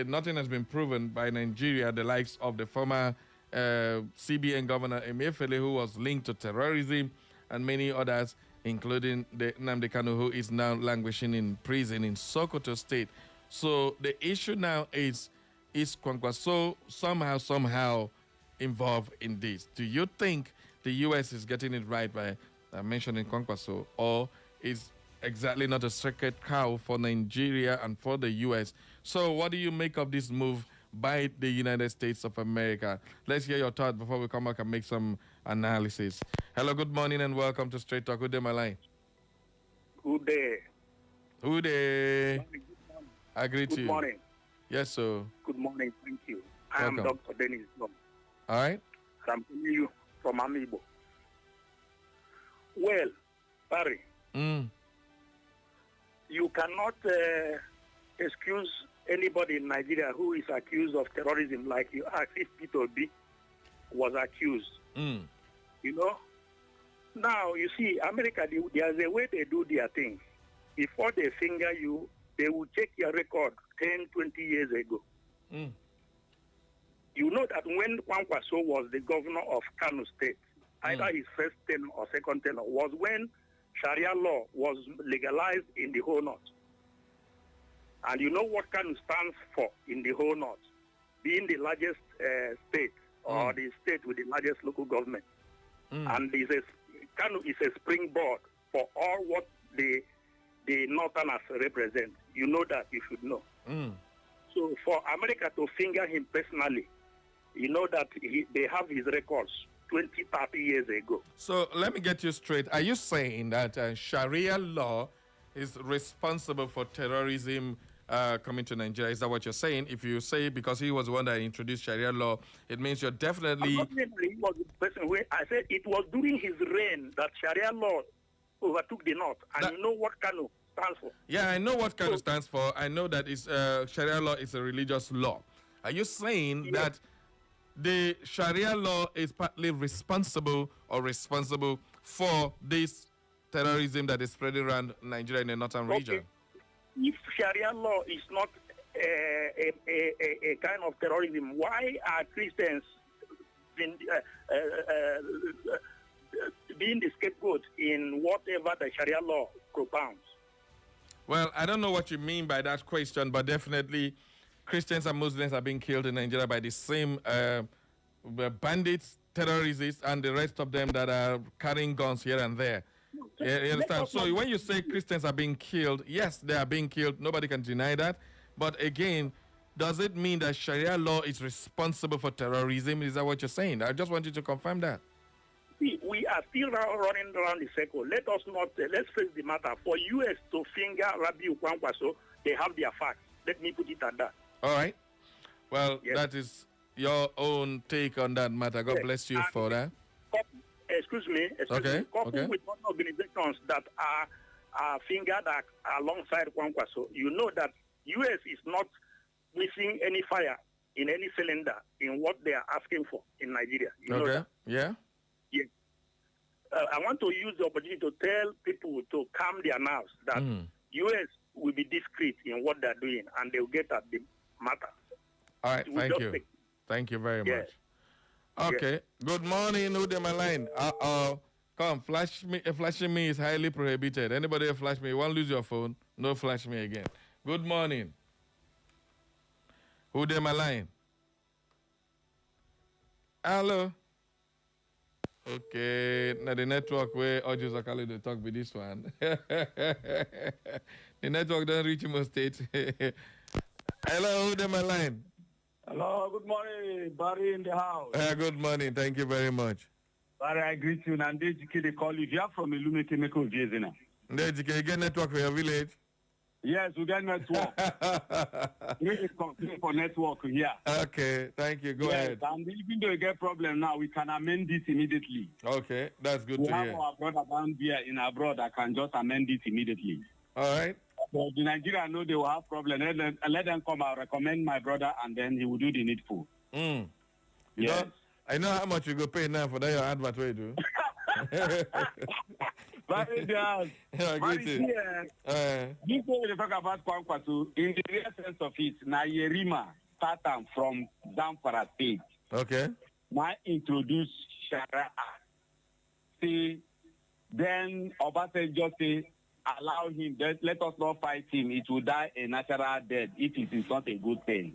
nothing has been proven by Nigeria, the likes of the former CBN governor Emefiele, who was linked to terrorism, and many others, including the Nnamdi Kanu, who is now languishing in prison in Sokoto State. So the issue now is Kwankwaso somehow involved in this? Do you think the U.S. is getting it right by mentioning Kwankwaso, or is exactly not a sacred cow for Nigeria and for the U.S.? So what do you make of this move by the United States of America? Let's hear your thoughts before we come back and make some analysis. Hello, good morning, and welcome to Straight Talk. Good day, my line. Good day. Good day. I agree to you. Good morning. Yes, sir. Good morning. Thank you. I am Welcome. Dr. Dennis Blum. All right. I'm calling you from Amiibo. Well, Barry, you cannot excuse anybody in Nigeria who is accused of terrorism like you asked if Peter B was accused. You know? Now, you see, America, there's a way they do their thing. Before they finger you, they will check your record 10, 20 years ago. You know that when Kwankwaso was the governor of Kano State, either his first tenure or second tenure, was when Sharia law was legalized in the whole North. And you know what Kano stands for in the whole North? Being the largest state, or the state with the largest local government. And Kano is a springboard for all what the Northerners represent. You know that, you should know. So for America to finger him personally, you know that they have his records 20, 30 years ago. So let me get you straight. Are you saying that Sharia law is responsible for terrorism coming to Nigeria? Is that what you're saying? If you say because he was the one that introduced Sharia law, it means you're definitely... I'm not saying he was the person where I said it was during his reign that Sharia law overtook the North. And you know what Kano stands for. Yeah, I know what Kanu stands for. I know that it's, Sharia law is a religious law. Are you saying that the Sharia law is partly responsible for this terrorism that is spreading around Nigeria in the northern region? If Sharia law is not a kind of terrorism, why are Christians being the scapegoat in whatever the Sharia law propounds? Well, I don't know what you mean by that question, but definitely Christians and Muslims are being killed in Nigeria by the same bandits, terrorists, and the rest of them that are carrying guns here and there. You understand? So when you say Christians are being killed, yes, they are being killed. Nobody can deny that. But again, does it mean that Sharia law is responsible for terrorism? Is that what you're saying? I just want you to confirm that. We are still running around the circle. Let's face the matter. For U.S. to finger Rabiu Kwankwaso, they have their facts. Let me put it at that. All right. Well, that is your own take on that matter. God bless you for that. Excuse me. Coupled with other organizations that are fingered alongside Kwankwaso, you know that U.S. is not missing any fire in any cylinder in what they are asking for in Nigeria. You know that? Yeah. Yes. I want to use the opportunity to tell people to calm their nerves that U.S. will be discreet in what they're doing and they'll get at the matter. All right, thank you. Thank you very much. Okay. Good morning, who's on my line? Come, flashing me is highly prohibited. Anybody flash me, you won't lose your phone. No flash me again. Good morning. Who's on my line? Hello? Okay, now the network where Audio Zakali they talk with this one. The network don't reach Imo State. Hello, who's on my line? Hello, good morning, Barry in the house. Good morning, thank you very much. Barry, I greet you. Nandejike, they call you. You are from Ilume Chemical Jezina. Nandejike, you get network for your village? Yes, we get network. We complain for network here. Okay, thank you. Go ahead. And even though you get problem now, we can amend it immediately. Okay, that's good to hear. We have our brother down here in abroad that can just amend it immediately. All right. But the Nigeria know they will have problem. Let them come. I'll recommend my brother, and then he will do the needful. Yes. I know how much you go pay now for that your advert way do. Very good. This way we talk about Kwankwaso, in the real sense of it, na Yerima started from Zamfara State. Okay. Now introduce Sharia. See, then Obasanjo say, allow him, let us not fight him. It will die a natural death if it is not a good thing.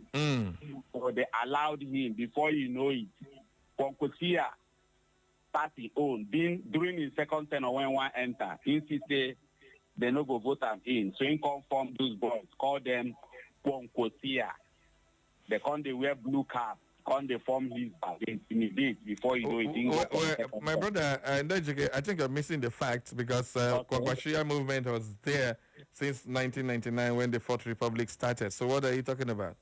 So they allowed him. Before you know it, Kwankwaso party own, during his second tenure when one enter, he say they no go vote him in. So he come form those boys, call them Kwankwaso. They come, they wear blue cap, come they form his they intimidate before you know it. My brother, I think you're missing the fact because Kwankwaso movement was there since 1999 when the Fourth Republic started. So what are you talking about?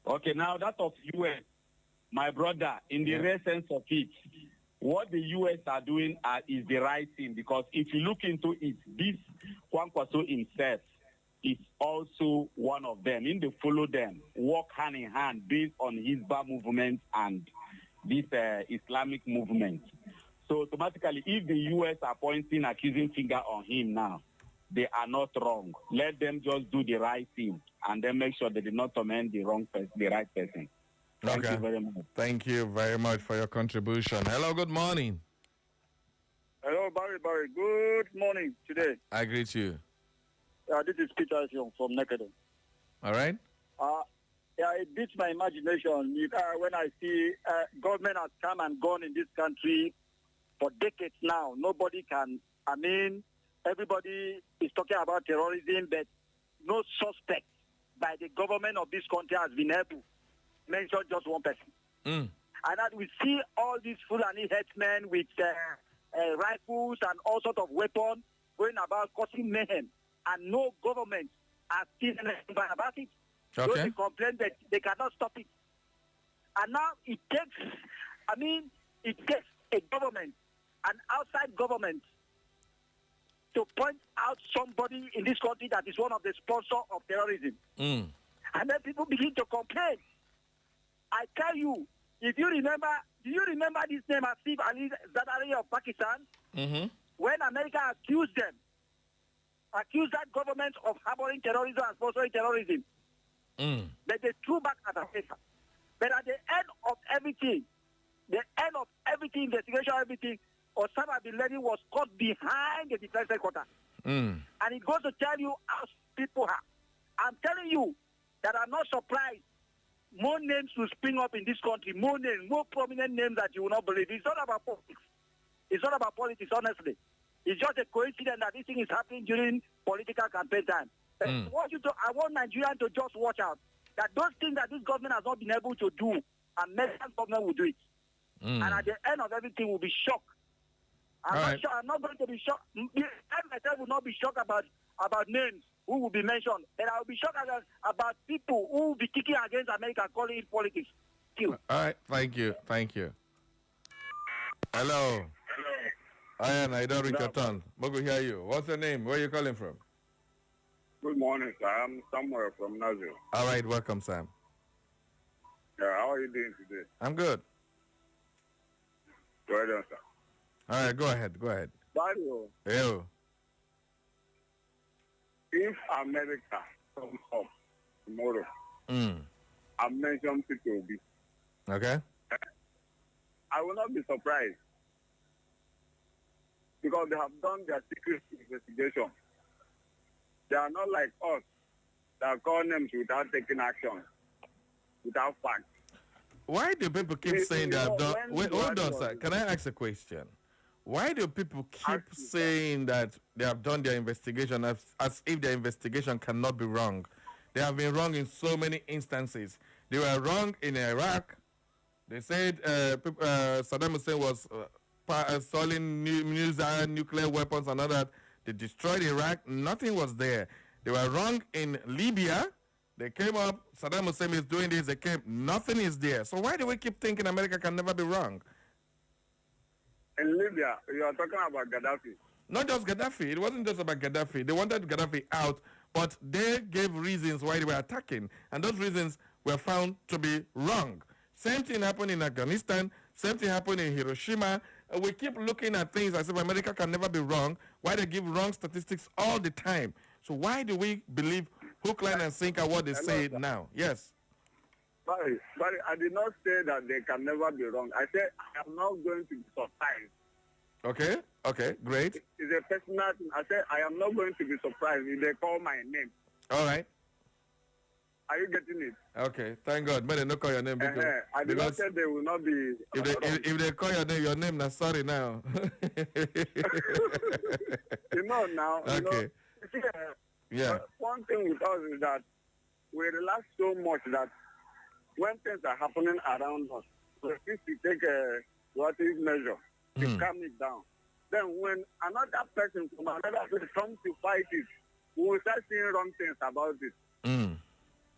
Okay, now that of U.S., my brother, in the real sense of it, what the U.S. are doing is the right thing, because if you look into it, this Kwankwaso himself is also one of them. In they follow them, walk hand in hand based on his Hizbah movement and this Islamic movement. So automatically, if the U.S. are pointing accusing finger on him now, they are not wrong. Let them just do the right thing and then make sure they did not torment the right person. Thank you very much. Thank you very much for your contribution. Hello, good morning. Hello, Barry. Good morning today. I greet you. This is Peter Young from Nekede. All right. It beats my imagination when I see government has come and gone in this country for decades now. Nobody can, everybody is talking about terrorism, but no suspect by the government of this country has been able to mention just one person. And that we see all these Fulani headsmen with rifles and all sorts of weapons going about causing mayhem, and no government has seen anything about it. Okay. So they complain that they cannot stop it. And now it takes a government, an outside government, to point out somebody in this country that is one of the sponsors of terrorism. Mm. And then people begin to complain. I tell you, if you remember, do you remember this name, Asif Ali Zardari of Pakistan? Mm-hmm. When America accused that government of harboring terrorism and sponsoring terrorism, that they threw back at America. But at the end of everything, investigation, everything, Osama bin Laden was caught behind the defense headquarters. And it goes to tell you how people are. I'm telling you that I'm not surprised. More names will spring up in this country, more names, more prominent names that you will not believe. It's not about politics. It's not about politics, honestly. It's just a coincidence that this thing is happening during political campaign time. I want Nigerians to just watch out that those things that this government has not been able to do, American government will do it. And at the end of everything, we'll be shocked. I'm not going to be shocked. I myself will not be shocked about names who will be mentioned. And I will be shocked about people who will be kicking against America, calling it politics. Thank you. All right. Thank you. Thank you. Hello. Ian, I don't reach your turn. Mogu hear you. What's your name? Where are you calling from? Good morning, sir. I'm Samuel from Nazio. All right. Welcome, Sam. Yeah, how are you doing today? I'm good. Go ahead, sir. All right. Go ahead. Go ahead. Mario, Ew. if America comes up tomorrow, I mentioned P2B. Okay. I will not be surprised because they have done their secret investigation. They are not like us that call names without taking action, without facts. Why do people keep saying they have done... Wait, hold on, sir. Can I ask a question? Why do people keep saying that they have done their investigation as if their investigation cannot be wrong? They have been wrong in so many instances. They were wrong in Iraq. They said Saddam Hussein was installing nuclear weapons and all that. They destroyed Iraq. Nothing was there. They were wrong in Libya. They came up. Saddam Hussein is doing this. They came. Nothing is there. So why do we keep thinking America can never be wrong? In Libya, you are talking about Gaddafi. Not just Gaddafi. It wasn't just about Gaddafi. They wanted Gaddafi out, but they gave reasons why they were attacking. And those reasons were found to be wrong. Same thing happened in Afghanistan. Same thing happened in Hiroshima. We keep looking at things as if America can never be wrong. Why they give wrong statistics all the time? So why do we believe hook, line, and sinker what they say now? Yes. But I did not say that they can never be wrong. I said I am not going to be surprised. Okay. Okay. Great. It's a personal thing. I said I am not going to be surprised if they call my name. All right. Are you getting it? Okay. Thank God. May they not call your name because I did not say they will not be. If they call your name, now sorry now. You know now. Okay. You know, one thing with us is that we relax so much that when things are happening around us, we need to take a corrective measure to calm it down. Then when another person from another place comes to fight it, we will start seeing wrong things about it.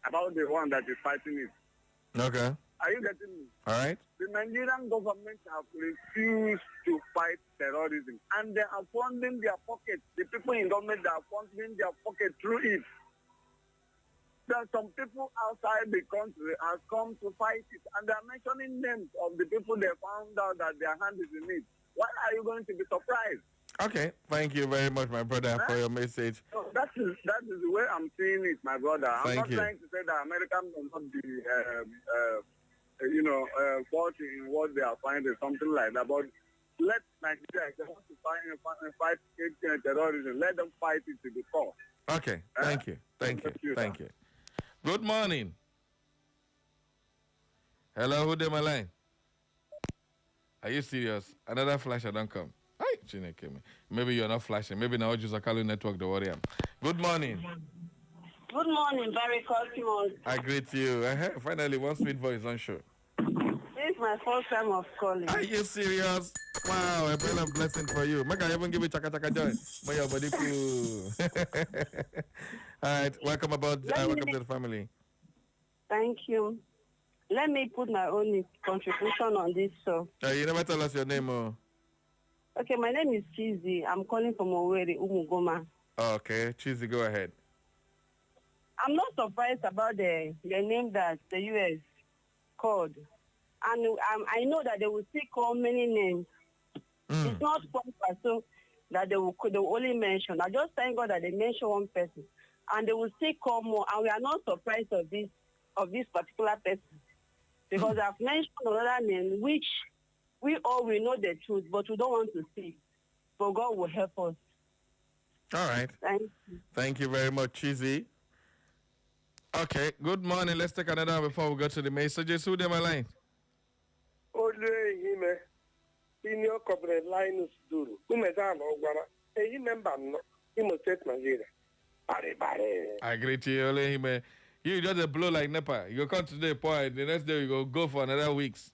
About the one that is fighting it. Okay. Are you getting me? All right. The Nigerian government have refused to fight terrorism, and they are funding their pockets. The people in government are funding their pocket through it. There are some people outside the country have come to fight it, and they are mentioning names of the people they found out that their hand is in it. Why are you going to be surprised? Okay. Thank you very much, my brother, for your message. So that is the way I'm seeing it, my brother. I'm not trying to say that Americans will not be, faulty in what they are finding, something like that. But let Nigeria, if they want to fight terrorism, let them fight it to the core. Okay. Thank you. Thank you. Thank you. Good morning. Hello, who did my line? Are you serious? Another flash, I don't come. Maybe you're not flashing. Maybe now just a calling network, the warrior. Good morning. Good morning, Barry Cosmos. I greet you. Finally, one sweet voice on show. This is my first time of calling. Are you serious? Wow, a brilliant blessing for you. Make I even give you chaka joy. My your body cool. All right, welcome welcome to the family. Thank you. Let me put my own contribution on this show. You never tell us your name, Okay, my name is Chizi. I'm calling from Owerri, Umugoma. Okay, Cheesy, go ahead. I'm not surprised about the name that the U.S. called. And I know that they will still call many names. It's not Kwankwaso that they will only mention. I just thank God that they mention one person. And they will still call more. And we are not surprised of this particular person. Because I've mentioned another name, which we all will know the truth, but we don't want to see. But God will help us. All right. Thank you. Thank you very much, Cheesy. Okay, good morning. Let's take another one before we go to the messages. Who them line? Senior corporate Linus Duru. Umezano Ogwana. A member no. Imo State Nigeria. I agree to you, Ole Hime. You just a blow like Nepa. You come today, boy. The next day you go for another weeks.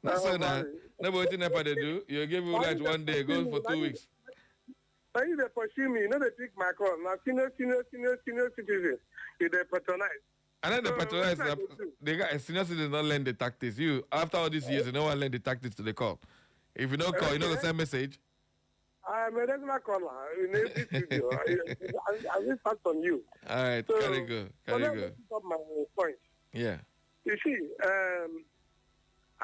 That's so now. Nobody Nepa they do. You give you like one day, go for 2 weeks. Why you they pursue me? You know they take my call. Now senior citizens. You they patronize. And then the patronize, they got senior citizens don't learn the tactics. You, after all these years, you don't want to learn the tactics to the call. If you don't call, you know the same message. I'm a regular caller in every studio. I will start on you. All right, so, carry go. Up my point. Yeah. You see,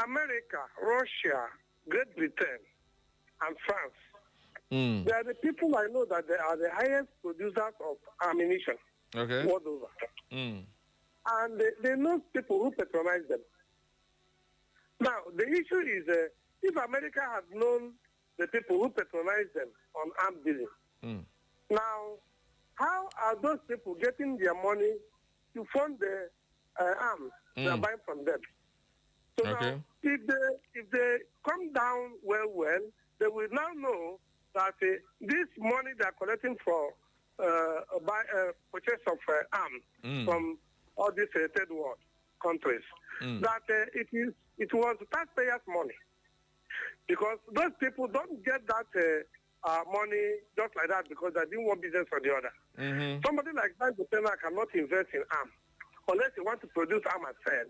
America, Russia, Great Britain, and France, they are the people I know that they are the highest producers of ammunition world over. And they know people who patronize them. Now, the issue is if America had known the people who patronize them on arms dealing, now, how are those people getting their money to fund the arms they are buying from them? So now, if they come down well, they will now know that this money they are collecting for purchase of arms from all these third world countries, that it was taxpayers' money. Because those people don't get that money just like that because they're doing one business or the other. Somebody like that cannot invest in arms unless he wants to produce arms and sell.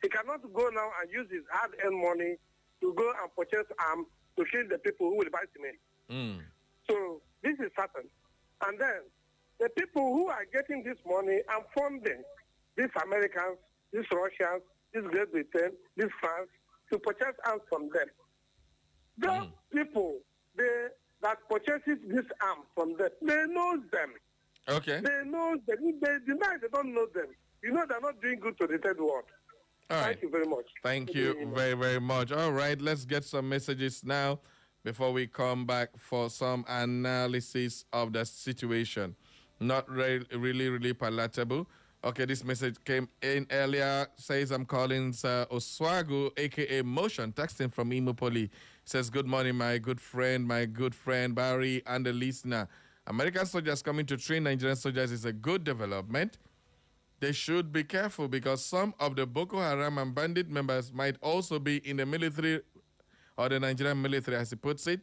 He cannot go now and use his hard-earned money to go and purchase arms to kill the people who will buy cement. So this is certain. And then the people who are getting this money and funding these Americans, these Russians, this Great Britain, this France, to purchase arms from them. Those people that purchases this arm from them, they know them. Okay. They know them. If they deny they don't know them, you know they're not doing good to the third world. All right. Thank you very much. Thank you very, very much. All right, let's get some messages now before we come back for some analysis of the situation. Not really palatable. Okay, this message came in earlier. Says I'm calling Oswago, a.k.a. Motion, texting from Imopoli. Says, good morning, my good friend Barry, and the listener. American soldiers coming to train Nigerian soldiers is a good development. They should be careful because some of the Boko Haram and bandit members might also be in the military or the Nigerian military, as he puts it.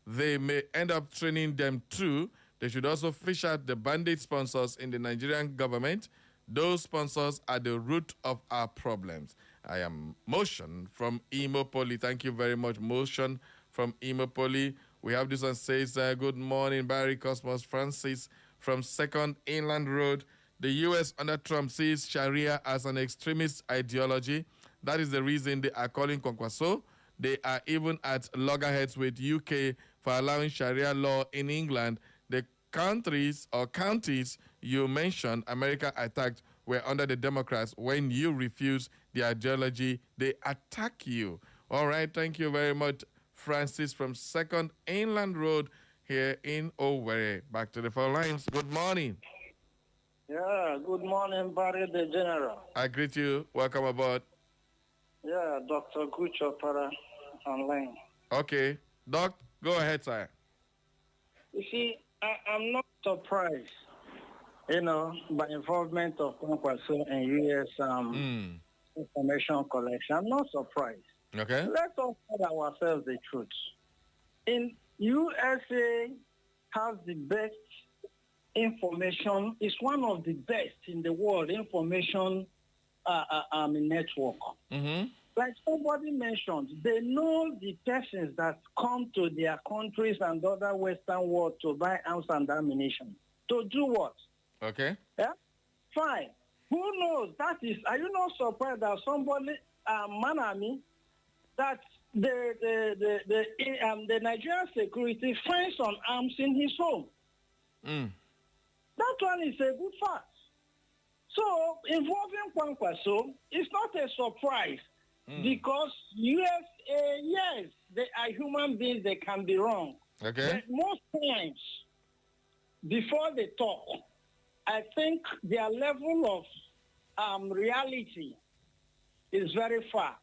They may end up training them too. They should also fish out the bandit sponsors in the Nigerian government. Those sponsors are the root of our problems. I am Motion from Imopoli. Thank you very much, Motion from Imopoli. We have this one says, good morning, Barry Cosmos Francis from 2nd Inland Road. The U.S. under Trump sees Sharia as an extremist ideology. That is the reason they are calling Kwankwaso. They are even at loggerheads with UK for allowing Sharia law in England. The countries or counties you mentioned America attacked were under the Democrats. When you refuse the ideology, they attack you. All right, thank you very much, Francis from 2nd Inland Road here in Owerri. Back to the phone lines. Good morning. Yeah, good morning, Barry the General. I greet you. Welcome aboard. Yeah, Dr. Gucho Para online. Okay. Doc, go ahead, sir. You see, I'm not surprised, by involvement of Kwankwaso and U.S. Information collection. I'm not surprised. Okay. Let's all tell ourselves the truth. In USA has the best information. It's one of the best in the world information network. So like somebody mentioned, they know the persons that come to their countries and other Western world to buy arms and ammunition. To do what? Okay. Yeah? Fine. Who knows? That is, are you not surprised that somebody, Manami, that the Nigerian security finds some arms in his home? That one is a good fact. So, involving Kwankwaso is not a surprise because USA, yes, they are human beings, they can be wrong. Okay. But most times, before they talk, I think their level of reality is very far.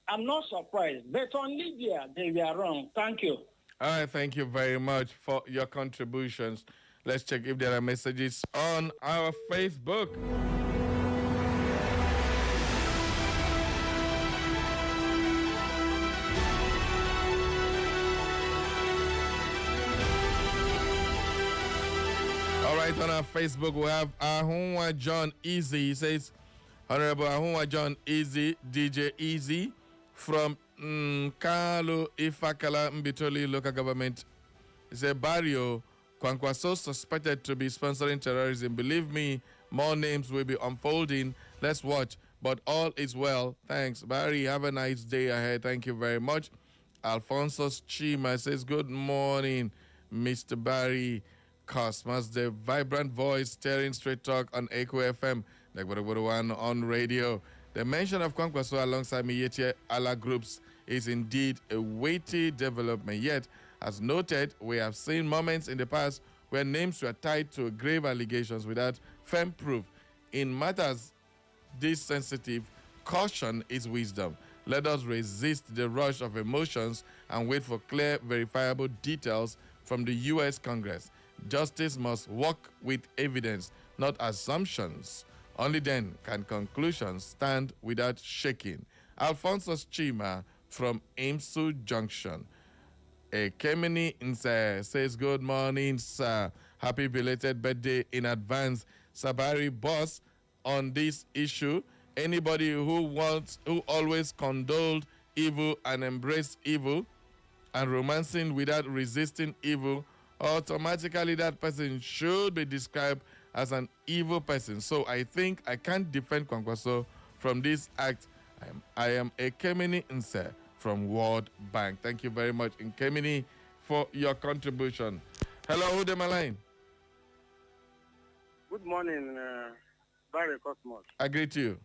I'm not surprised. But on Libya, they were wrong. Thank you. All right, thank you very much for your contributions. Let's check if there are messages on our Facebook. All right, on our Facebook, we have Ahunwa John Easy. He says, Honorable Ahunwa John Easy, DJ Easy, from Kalu Ifakala Mbitoli local government. He said, Barrio, Kwankwaso suspected to be sponsoring terrorism. Believe me, more names will be unfolding. Let's watch. But all is well. Thanks. Barry, have a nice day ahead. Thank you very much. Alfonso Chima says, good morning, Mr. Barry Cosmos, the vibrant voice, steering straight talk on Echo FM, like one on radio. The mention of Kwankwaso alongside Miyetie Allah groups is indeed a weighty development. Yet, as noted, we have seen moments in the past where names were tied to grave allegations without firm proof. In matters this sensitive, caution is wisdom. Let us resist the rush of emotions and wait for clear, verifiable details from the U.S. Congress. Justice must work with evidence, not assumptions. Only then can conclusions stand without shaking. Alfonso Chima from Imsu Junction. Kemini Nse says, good morning, sir. Happy belated birthday in advance. Sabari boss on this issue. Anybody who always condoled evil and embraced evil and romancing without resisting evil, automatically that person should be described as an evil person. So I think I can't defend Kwankwaso from this act. I am a Kemini Nse from World Bank. Thank you very much, Nkemini, for your contribution. Hello, who's on my line? Good morning, Barry Cosmos. I greet you.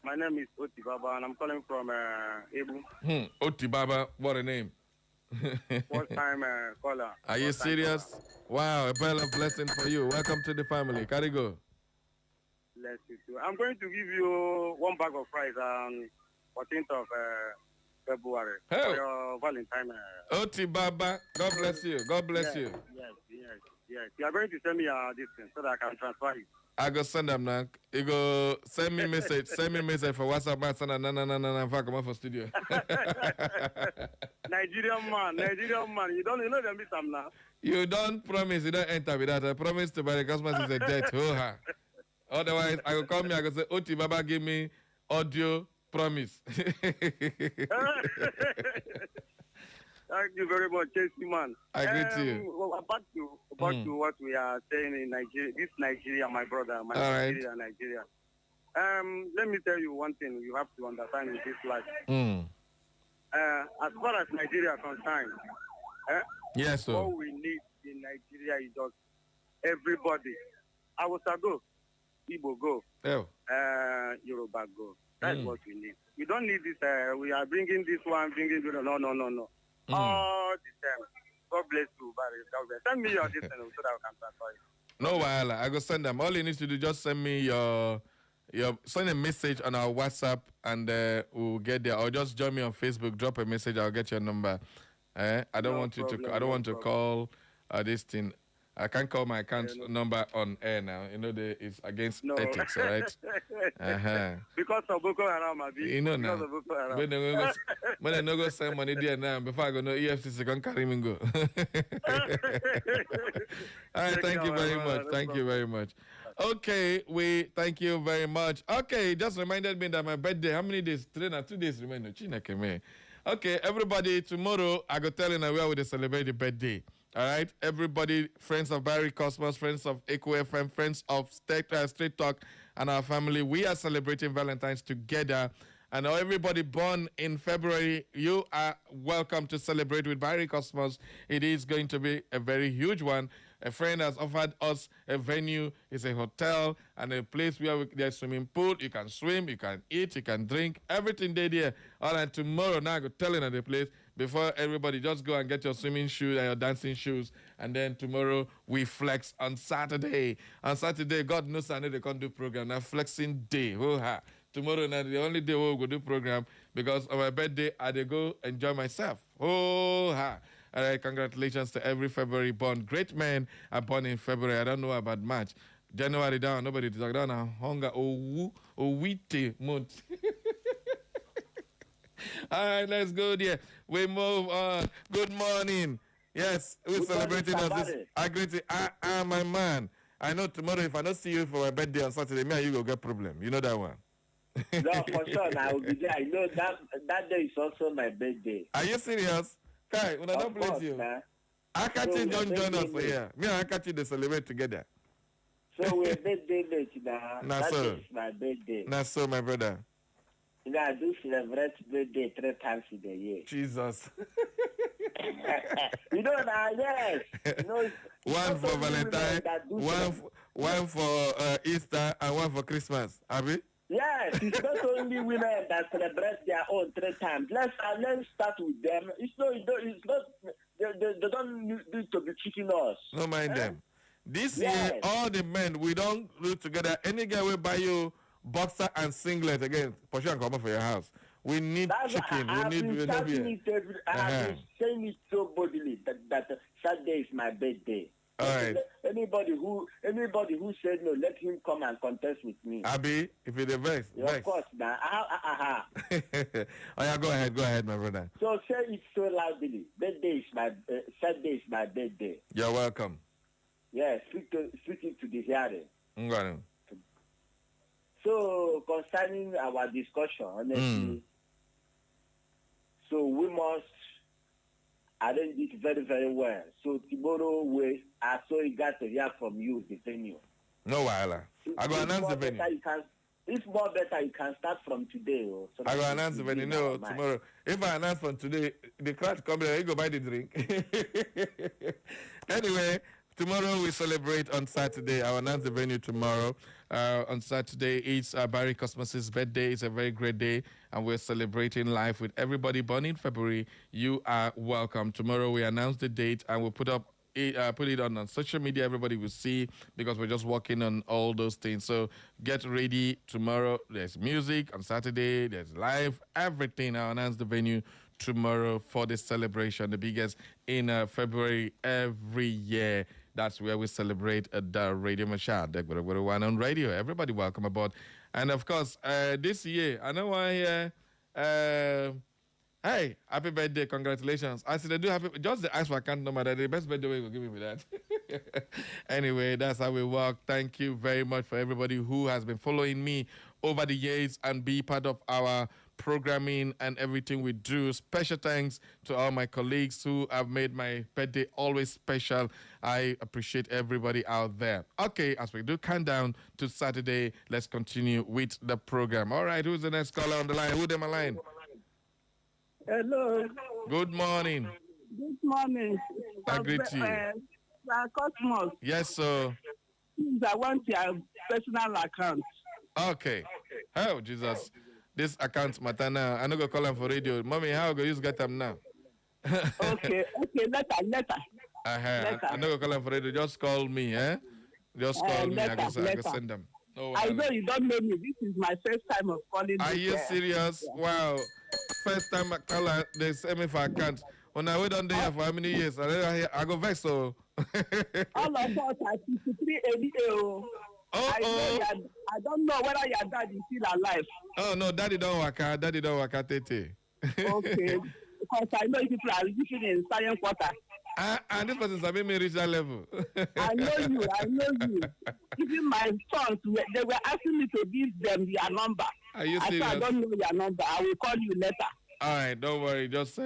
My name is Oti Baba, and I'm calling from Ebu. Oti Baba, what a name. First time caller. Are you serious? Wow, a bell of blessing for you. Welcome to the family. Carry go. Bless you too. I'm going to give you one bag of fries on 14th of February for your Valentine. Oti Baba, God bless you. God bless you. Yes. You are going to send me this thing so that I can transfer it. I go send them now. You go send me message. Send me message for WhatsApp. Man, send no. Come on for studio. Nigerian man. You know them miss them now. You don't promise. You don't enter with that. I promise to buy the customers is a debt. Otherwise, I will come here. I go say, Oti Baba, give me audio promise. Thank you very much, Chelsea man. I greet you. Back to what we are saying in Nigeria. This Nigeria, my brother, Nigeria. Let me tell you one thing you have to understand in this life. As far as Nigeria is concerned, yes, sir. All we need in Nigeria is just everybody. Hausa go, Igbo go, Yoruba go. That's what we need. We don't need this. We are bringing this one, no. All the time. God bless you, Barry. Send me your details so that I can transfer it. No, wahala. I go send them. All you need to do, just send me your send a message on our WhatsApp, and we'll get there. Or just join me on Facebook. Drop a message. I'll get your number. I don't want to call this thing. I can't call my account number on air now. You know, it's against ethics, all right? Because of Boko Haram, you know now. When I no go send money there now, before I go, no EFCC can carry me go. All right, thank you very much. Thank you very much. Okay, we thank you very much. Okay, just reminded me that my birthday, how many days? 3 or 2 days remain. Chineke me. Okay, everybody, tomorrow I go tell you where we celebrate the birthday. All right, everybody, friends of Barry Cosmos, friends of Echo FM, friends of Straight Talk, and our family, we are celebrating Valentine's together. And everybody born in February, you are welcome to celebrate with Barry Cosmos. It is going to be a very huge one. A friend has offered us a venue. It's a hotel and a place where there's swimming pool. You can swim, you can eat, you can drink. Everything there. All right, tomorrow, now I go tell you at the place. Before everybody, just go and get your swimming shoes and your dancing shoes. And then tomorrow, we flex on Saturday. On Saturday, God knows I know they can't do program. Now, flexing day. Oh, tomorrow night, the only day we'll go do program because on my birthday, I dey go enjoy myself. Oh, ha. All right, congratulations to every February born. Great men are born in February. I don't know about March. January down, nobody talk down. Hunger, wheat month. All right, let's go there. We move on. Good morning. Yes, we're celebrating us. I greet you. My man. I know tomorrow, if I don't see you for my birthday on Saturday, me and you will get problem. You know that one. No, for sure. I will be there. I know that day is also my birthday. Are you serious? Kai, when I don't bless you. Akachi don't join us for here. Me and Akachi they celebrate together. So we're birthday mate now. That is my birthday. That's so, my brother. You know, I do celebrate birthday 3 times in the year. Jesus. You know now, yes. You know, one for Valentine, one for Easter, and one for Christmas. Abi? Yes, it's not only women that celebrate their own 3 times. Let's start with them. It's not. They don't need to be cheating us. No mind them. This year, all the men we don't do together. Any guy will buy you boxer and singlet again. For sure, come for your house. We need chicken. I've been saying it so boldly that Saturday is my birthday. All right. Anybody who said no, let him come and contest with me. Abi, if you're the best. Of course, now. Oh yeah, go ahead, my brother. So say it so loudly. Saturday is my birthday. You're welcome. Yes, speaking to the hearing. Got him. So concerning our discussion, honestly, so we must arrange it very, very well. So tomorrow I saw you got to hear from you the venue. No wahala. I go announce the venue. It's more better you can start from today. So I go announce the venue. No, tomorrow. If I announce from today, the crowd come there, you go buy the drink. Anyway, tomorrow we celebrate on Saturday. I'll announce the venue tomorrow. On Saturday, it's Barry Cosmos's birthday. It's a very great day, and we're celebrating life with everybody born in February. You are welcome. Tomorrow we announce the date, and we'll put it on social media. Everybody will see because we're just working on all those things. So get ready. Tomorrow there's music. On Saturday there's live. Everything. I'll announce the venue tomorrow for this celebration, the biggest in February every year. That's where we celebrate the Radio Mashad, the one on radio. Everybody welcome aboard. And of course, this year, I know why, hey, happy birthday, congratulations. I said, I do happy, just the ask for account number, that the best birthday way will give me that. Anyway, that's how we work. Thank you very much for everybody who has been following me over the years and be part of our programming and everything we do. Special thanks to all my colleagues who have made my birthday always special. I appreciate everybody out there. Okay, as we do countdown to Saturday, let's continue with the program. All right, who's the next caller on the line? Who's on the line? Hello. Good morning. Good morning. I greet you. Cosmos. Yes, sir. I want your personal account. Okay. Oh, Jesus. This account matter now. I'm not going to call him for radio. Mommy, how go you get them now? Okay, later. I'm not going to call him for radio. Just call me, eh? Just call me. I can send them. No, I know you don't know me. This is my first time of calling. Are you serious? Yeah. Wow. First time I call her, they send me for account. When I wait on there for how many years? I go back, so. All of us are 53 ADA. I don't know whether your dad is still alive. Oh, no, daddy don't work out. Tete. Okay. Because I know people are living in Silent Quarter. And this person is having me reach that level. I know you. Even my sons, they were asking me to give them your number. Are you I serious? said, I don't know your number. I will call you later. All right, don't worry. Just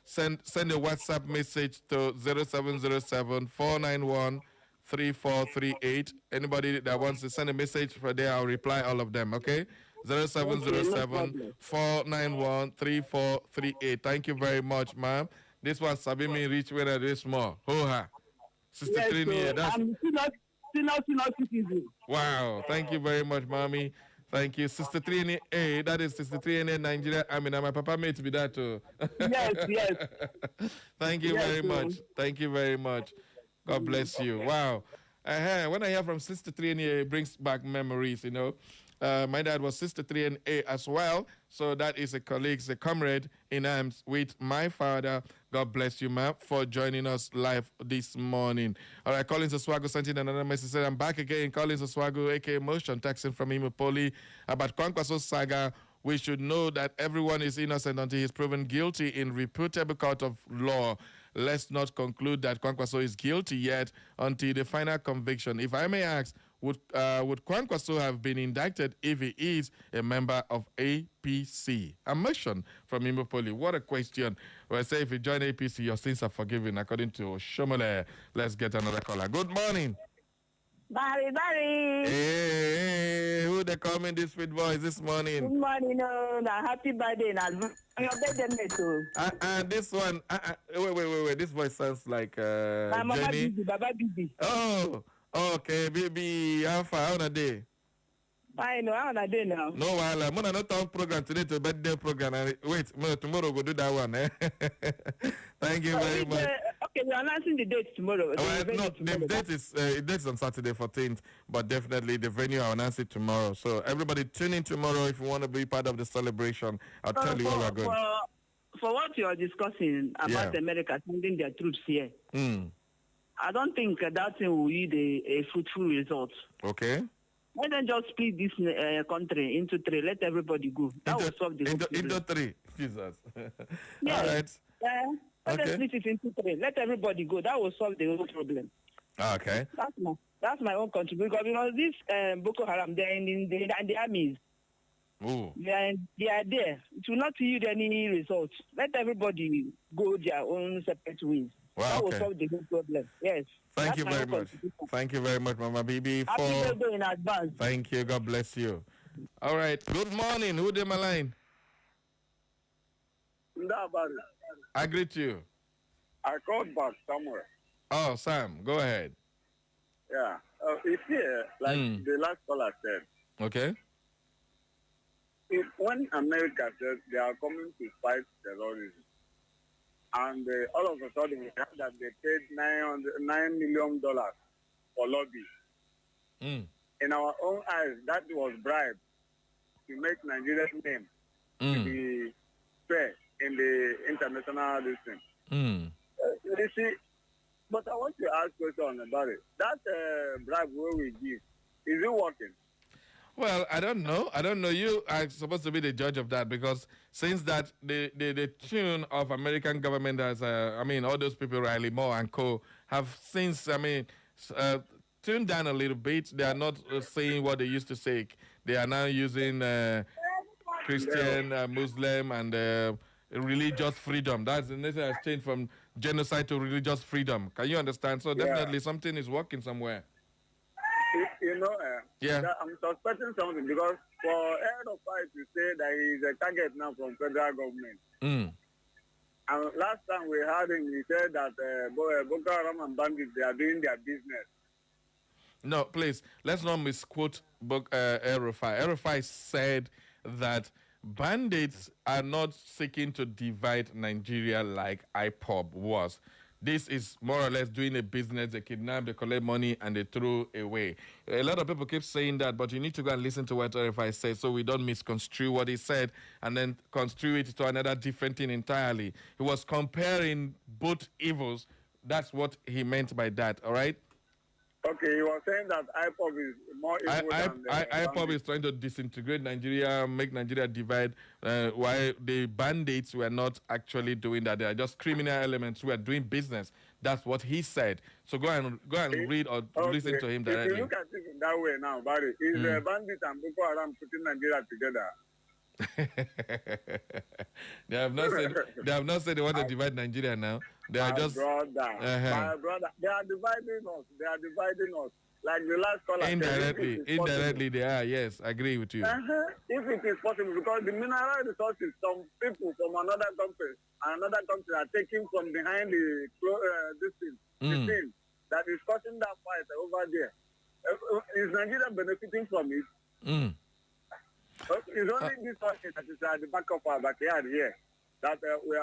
send a WhatsApp message to 0707-491-3438. Anybody that wants to send a message for there, I'll reply all of them, okay? 0707-491-3438. Thank you very much, ma'am. This one, Sabimi, reach where this more. Ho-ha. 63 years. I'm senior citizen. Wow. Thank you very much, mommy. Thank you. 63 in A, that is 63 in Nigeria. I mean, my papa made to be that too. Yes. Thank you very much. Thank you very much. God bless you. Wow. When I hear from 63 in A, it brings back memories, you know. My dad was 63 in A as well. So that is a colleague, a comrade in arms with my father. God bless you, ma'am, for joining us live this morning. All right, Collins Oswago sent in another message. Said, I'm back again. Collins Oswago, a.k.a. Motion, texting from Imopoli about Kwankwaso saga. We should know that everyone is innocent until he's proven guilty in reputable court of law. Let's not conclude that Kwankwaso is guilty yet until the final conviction. If I may ask, would Kwankwaso have been indicted if he is a member of APC? A motion from Imopoli. What a question. Well, say if you join APC, your sins are forgiven, according to Shomole. Let's get another caller. Good morning. Barry. Hey, who they call me this sweet voice this morning? Good morning, happy birthday. Your birthday, too. This one, wait. This voice sounds like Jenny. Baba Bibi. Oh, okay, baby. How far? How on a day? I know, how on a day now? No, while I'm on another program today, to birthday program. Wait, tomorrow we'll do that one. Thank you very much. Okay, we're announcing the date tomorrow. The date is on Saturday 14th, but definitely the venue, I'll announce it tomorrow. So everybody tune in tomorrow if you want to be part of the celebration. I'll tell you where we're going. For what you are discussing about America sending their troops here, I don't think that thing will yield a fruitful result. Okay. Why don't just split this country into three? Let everybody go. That will solve the problem. Into three. Jesus. Yeah. All right. Let us split it into three. Let everybody go. That will solve the whole problem. Okay. That's my own contribution. Because this Boko Haram, they're in the armies. Ooh. They are there. It will not yield any results. Let everybody go their own separate ways. Wow, that will solve the whole problem. Yes. Thank you very much. Thank you very much, Mama Bibi. Happy birthday in advance. Thank you. God bless you. All right. Good morning. Who did my line? I greet you. I called back somewhere. Oh, Sam, go ahead. Yeah. It's here, like the last caller said. Okay. When America says they are coming to fight terrorism, and all of a sudden we heard that they paid $9 million for lobby. In our own eyes, that was bribe to make Nigeria's name to be fair in the international listing. You see, but I want to ask a question about it. That bribe where we give, is it working? Well, I don't know. You are supposed to be the judge of that, because since that the tune of American government as all those people, Riley Moore and co, have since tuned down a little bit. They are not saying what they used to say. They are now using Christian, Muslim, and religious freedom. That's the nature has changed from genocide to religious freedom. Can you understand? So definitely something is working somewhere. I'm suspecting something, because for head of fight to say that he is a target now from federal government. And last time we had him, he said that Boko Haram and bandits, they are doing their business. No, please, let's not misquote Erufai. Erufai said that bandits are not seeking to divide Nigeria like IPOB was. This is more or less doing a business. They kidnap, they collect money, and they throw away. A lot of people keep saying that, but you need to go and listen to what Erufai said so we don't misconstrue what he said and then construe it to another different thing entirely. He was comparing both evils. That's what he meant by that, all right? Okay, you were saying that IPOB is more evil than IPOB is trying to disintegrate Nigeria, make Nigeria divide, while the bandits were not actually doing that. They are just criminal elements who are doing business. That's what he said. So go and read or listen to him directly. If you look at it in that way now, Barry, is bandit and Boko Haram putting Nigeria together? They have not said they want to divide Nigeria now. They are just my brother. They are dividing us. Like the last caller. Indirectly they are. Yes, I agree with you. If it is possible, because the mineral resources, some people from another country are taking from behind the thing that is causing that fight over there. Is Nigeria benefiting from it? It's only this one that is at the back of our backyard here that we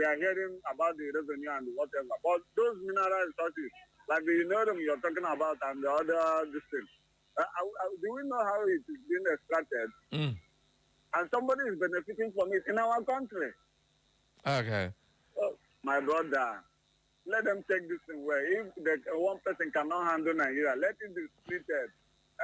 are hearing about the revenue and whatever. But those mineral resources, like the uranium you're talking about and the other things, do we know how it is being extracted? And somebody is benefiting from it in our country. Okay. Oh, my brother, let them take this thing where if one person cannot handle Nigeria, let it be splitted.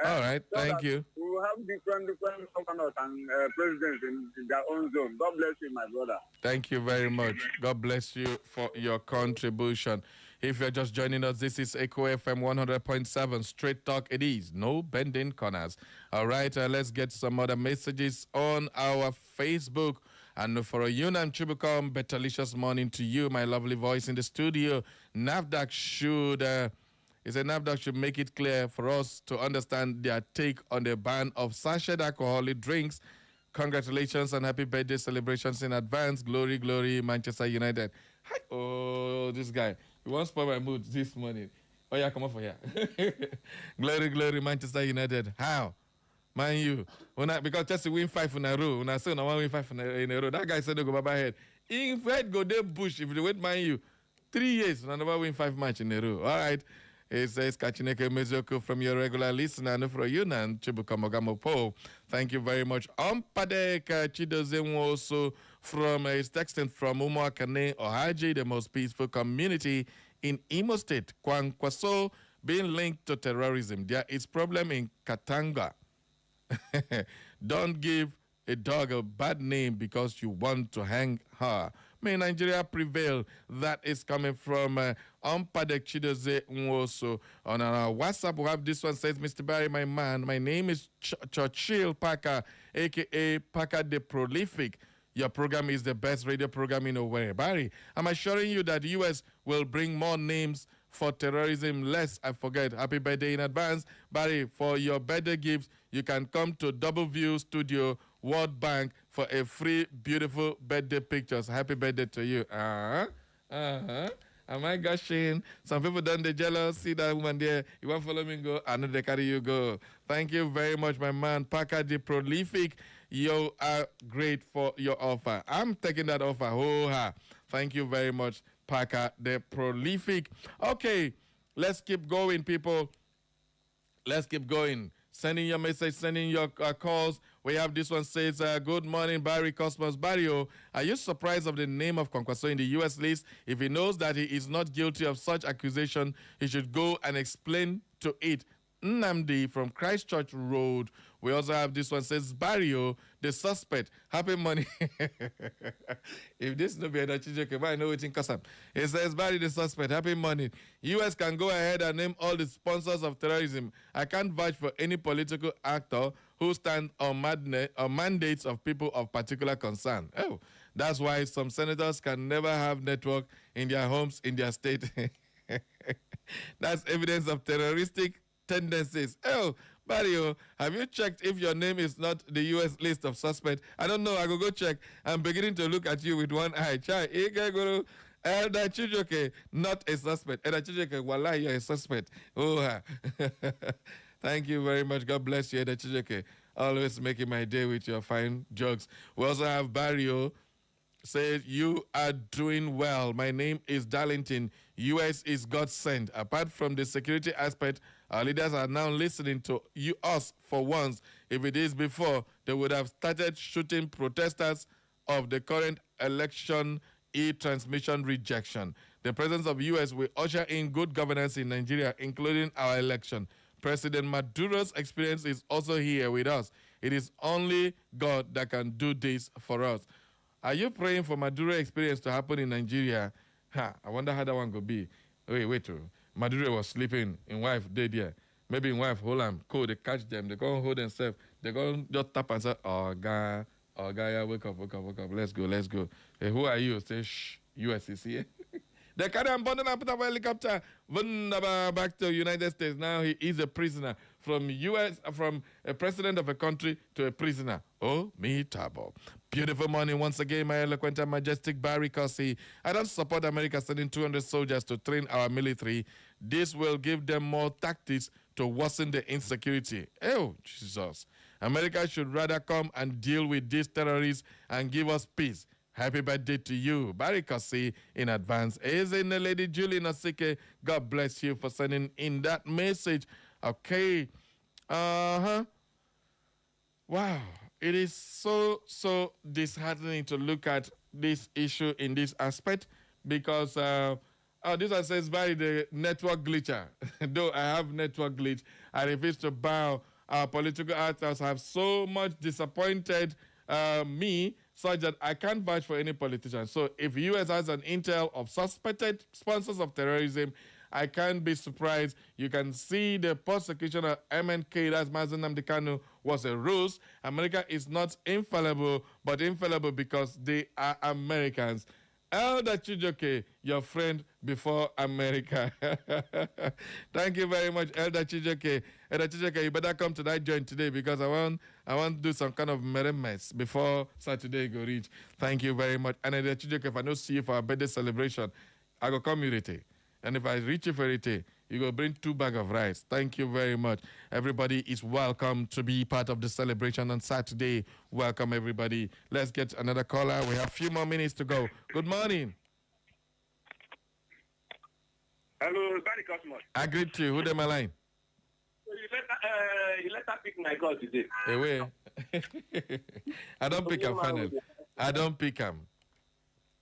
All right, so thank you. We will have different governors and presidents in their own zone. God bless you, my brother. Thank you very much. God bless you for your contribution. If you're just joining us, this is Echo FM 100.7. Straight talk it is. No bending corners. All right, let's get some other messages on our Facebook. And for a Yunam Chibukom, betalicious morning to you, my lovely voice in the studio. NAFDAC should make it clear for us to understand their take on the ban of sachet alcoholic drinks. Congratulations and happy birthday celebrations in advance. Glory, glory, Manchester United. Hi. Oh, this guy. He won't spoil my mood this morning. Oh, yeah, come on for here. Glory, glory, Manchester United. How? Man, you. Because Chelsea win 5 in a row. When I say no one win 5 in a row, that guy said they go by head. In fact, go there bush if they wait, man, you. 3 years, and I never win 5 matches in a row. All right. It says Kachineke Mezoko from your regular listener, and for you, Nan Chibukamogamopo. Thank you very much. Padek Chidozen also from is texting from Umuakane Ohaji, the most peaceful community in Imo State. Kwankwaso being linked to terrorism. There is problem in Katanga. Don't give a dog a bad name because you want to hang her. May Nigeria prevail. That is coming from Ampadek Chidoze Nwoso. On our WhatsApp, we have this one says, Mr. Barry, my man, my name is Churchill Parker, a.k.a. Parker the Prolific. Your program is the best radio program in Owerri. Barry, I'm assuring you that the U.S. will bring more names for terrorism. Lest I forget. Happy birthday in advance. Barry, for your birthday gifts, you can come to Double View Studio, World Bank, for a free, beautiful birthday pictures. Happy birthday to you. Am I gushing? Some people done the jealous. See that woman there. You want to follow me? Go. I know they carry you go. Thank you very much, my man. Parker the Prolific. You are great for your offer. I'm taking that offer. Ho-ha. Thank you very much, Parker the Prolific. Okay, let's keep going, people. Let's keep going. Sending your message, sending your calls. We have this one says, good morning, Barry Cosmos Barrio. Are you surprised of the name of Kwankwaso in the U.S. list? If he knows that he is not guilty of such accusation, he should go and explain to it. Nnamdi from Christchurch Road. We also have this one says, Barrio, the suspect. Happy money. If this no be a Chijoke, I know it's in Kasam. It says, Barry, the suspect. Happy money. U.S. can go ahead and name all the sponsors of terrorism. I can't vouch for any political actor who stand on mandates of people of particular concern. Oh, that's why some senators can never have network in their homes in their state. That's evidence of terroristic tendencies. Oh, Barrio, have you checked if your name is not the U.S. list of suspects? I don't know. I go check. I'm beginning to look at you with one eye. Chai, Guru, Elder Chijoke, not a suspect. Elder Chijoke, wallahi, you're a suspect. Oh, thank you very much. God bless you, Elder Chijoke. Always making my day with your fine jokes. We also have Barrio. Says, you are doing well. My name is Darlington. U.S. is God sent. Apart from the security aspect, our leaders are now listening to us for once. If it is before, they would have started shooting protesters of the current election e-transmission rejection. The presence of U.S. will usher in good governance in Nigeria, including our election. President Maduro's experience is also here with us. It is only God that can do this for us. Are you praying for Maduro experience to happen in Nigeria? I wonder how that one could be. Wait. Maduro was sleeping. In wife dead here. Maybe in wife hold him. Cool, they catch them. They go hold themselves. They go just tap and say, oh, guy, yeah, wake up. Let's go. Hey, who are you? Say, shh, US is here. They carry him, bundle and put up a helicopter. Back to the United States. Now he is a prisoner. From a president of a country to a prisoner. Oh, me tabo. Beautiful morning once again, my eloquent and majestic Barry Cossey. I don't support America sending 200 soldiers to train our military. This will give them more tactics to worsen the insecurity. Oh, Jesus. America should rather come and deal with these terrorists and give us peace. Happy birthday to you, Barry Cossey, in advance. Is in the Lady Julie Nasike. God bless you for sending in that message. Okay. Wow. It is so disheartening to look at this issue in this aspect because this one says by the network glitcher. Though I have network glitch, I refuse to bow. Our political actors have so much disappointed me such that I can't vouch for any politician. So if U.S. has an intel of suspected sponsors of terrorism, I can't be surprised. You can see the prosecution of MNK, that's Mazen Nnamdi Kanu, was a ruse. America is not infallible, but infallible because they are Americans. Elder Chijoke, your friend before America. Thank you very much, Elder Chijoke. Elder Chijoke, you better come to that joint today because I want to do some kind of mess before Saturday go reach. Thank you very much. And Elder Chijoke, if I don't see you for our birthday celebration, I go come you rete. And if I reach you for rete, you go bring 2 bags of rice. Thank you very much. Everybody is welcome to be part of the celebration on Saturday. Welcome, everybody. Let's get another caller. We have a few more minutes to go. Good morning. Hello, Barry Cosmos. I greet you. Who am I line? You let her pick my call today. Away. I don't pick him, Fanel. I don't pick him.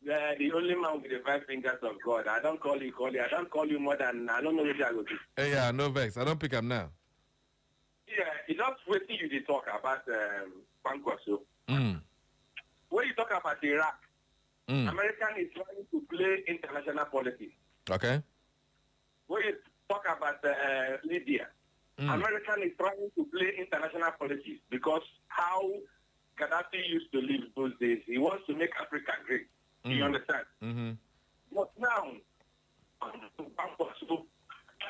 The only man with the 5 fingers of God. I don't call you. I don't call you more than I don't know what I go do. Hey, yeah, no vex. I don't pick him now. Yeah, it's not waiting you to talk about Kwankwaso. When you talk about Iraq, American is trying to play international politics. Okay. When you talk about Libya, American is trying to play international politics because how Gaddafi used to live those days, he wants to make Africa great. You understand? But now,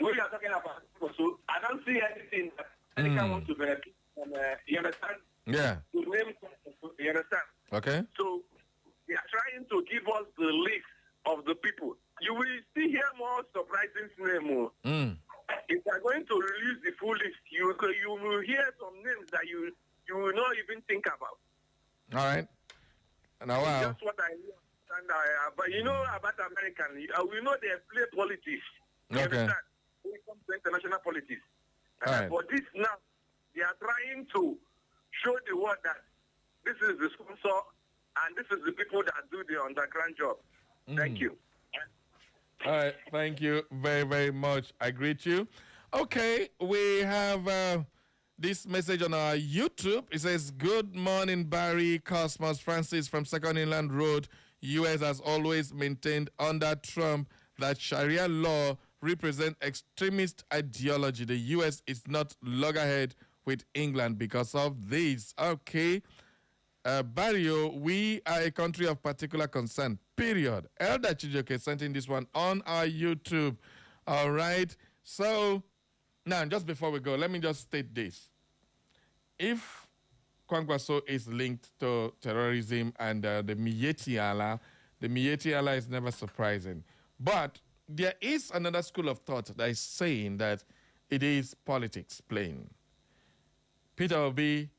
when you are talking about Kwankwaso, I don't see anything that America wants to benefit from. You understand? Yeah. To name Kwankwaso, you understand? Okay. So they are trying to give us the list of the people. You will still hear more surprising names. If they are going to release the full list, you will hear some names that you will not even think about. All right. Now, wow. That's what I hear. But you know about American, we know they play politics. Okay. When it comes to international politics. Right. But this now, they are trying to show the world that this is the sponsor and this is the people that do the underground job. Thank you. All right. Thank you very, very much. I greet you. Okay. We have this message on our YouTube. It says, good morning, Barry Cosmos Francis from Second Inland Road. U.S. has always maintained under Trump that Sharia law represents extremist ideology. The U.S. is not loggerhead with England because of this. Okay. Barrio, we are a country of particular concern, period. Elder Chijoke sent in this one on our YouTube. All right. So, now, just before we go, let me just state this. If Kwankwaso is linked to terrorism and the Miyetti Allah is never surprising. But there is another school of thought that is saying that it is politics playing. Peter Obi,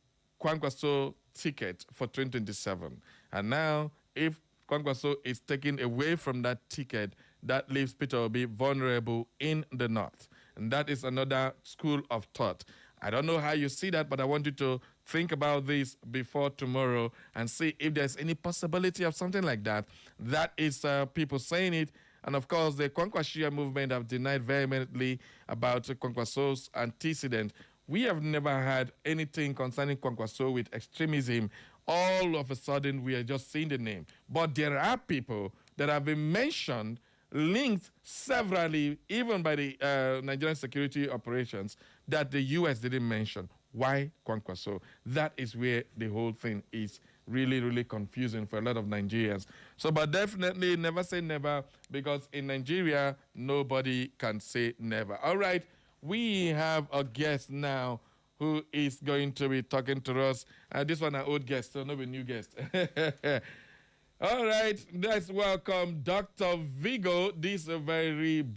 Kwankwaso ticket for 2027. And now, if Kwankwaso is taken away from that ticket, that leaves Peter Obi vulnerable in the north. And that is another school of thought. I don't know how you see that, but I want you to think about this before tomorrow and see if there's any possibility of something like that. That is people saying it. And of course, the Kwankwaso movement have denied vehemently about Kwankwaso's antecedent. We have never had anything concerning Kwankwaso with extremism. All of a sudden, we are just seeing the name. But there are people that have been mentioned, linked severally, even by the Nigerian security operations, that the U.S. didn't mention. Why Kwankwaso? That is where the whole thing is really, really confusing for a lot of Nigerians. So, but definitely never say never, because in Nigeria, nobody can say never. All right, we have a guest now who is going to be talking to us. This one, an old guest, so not a new guest. All right, let's welcome Dr. Vigo. This is a very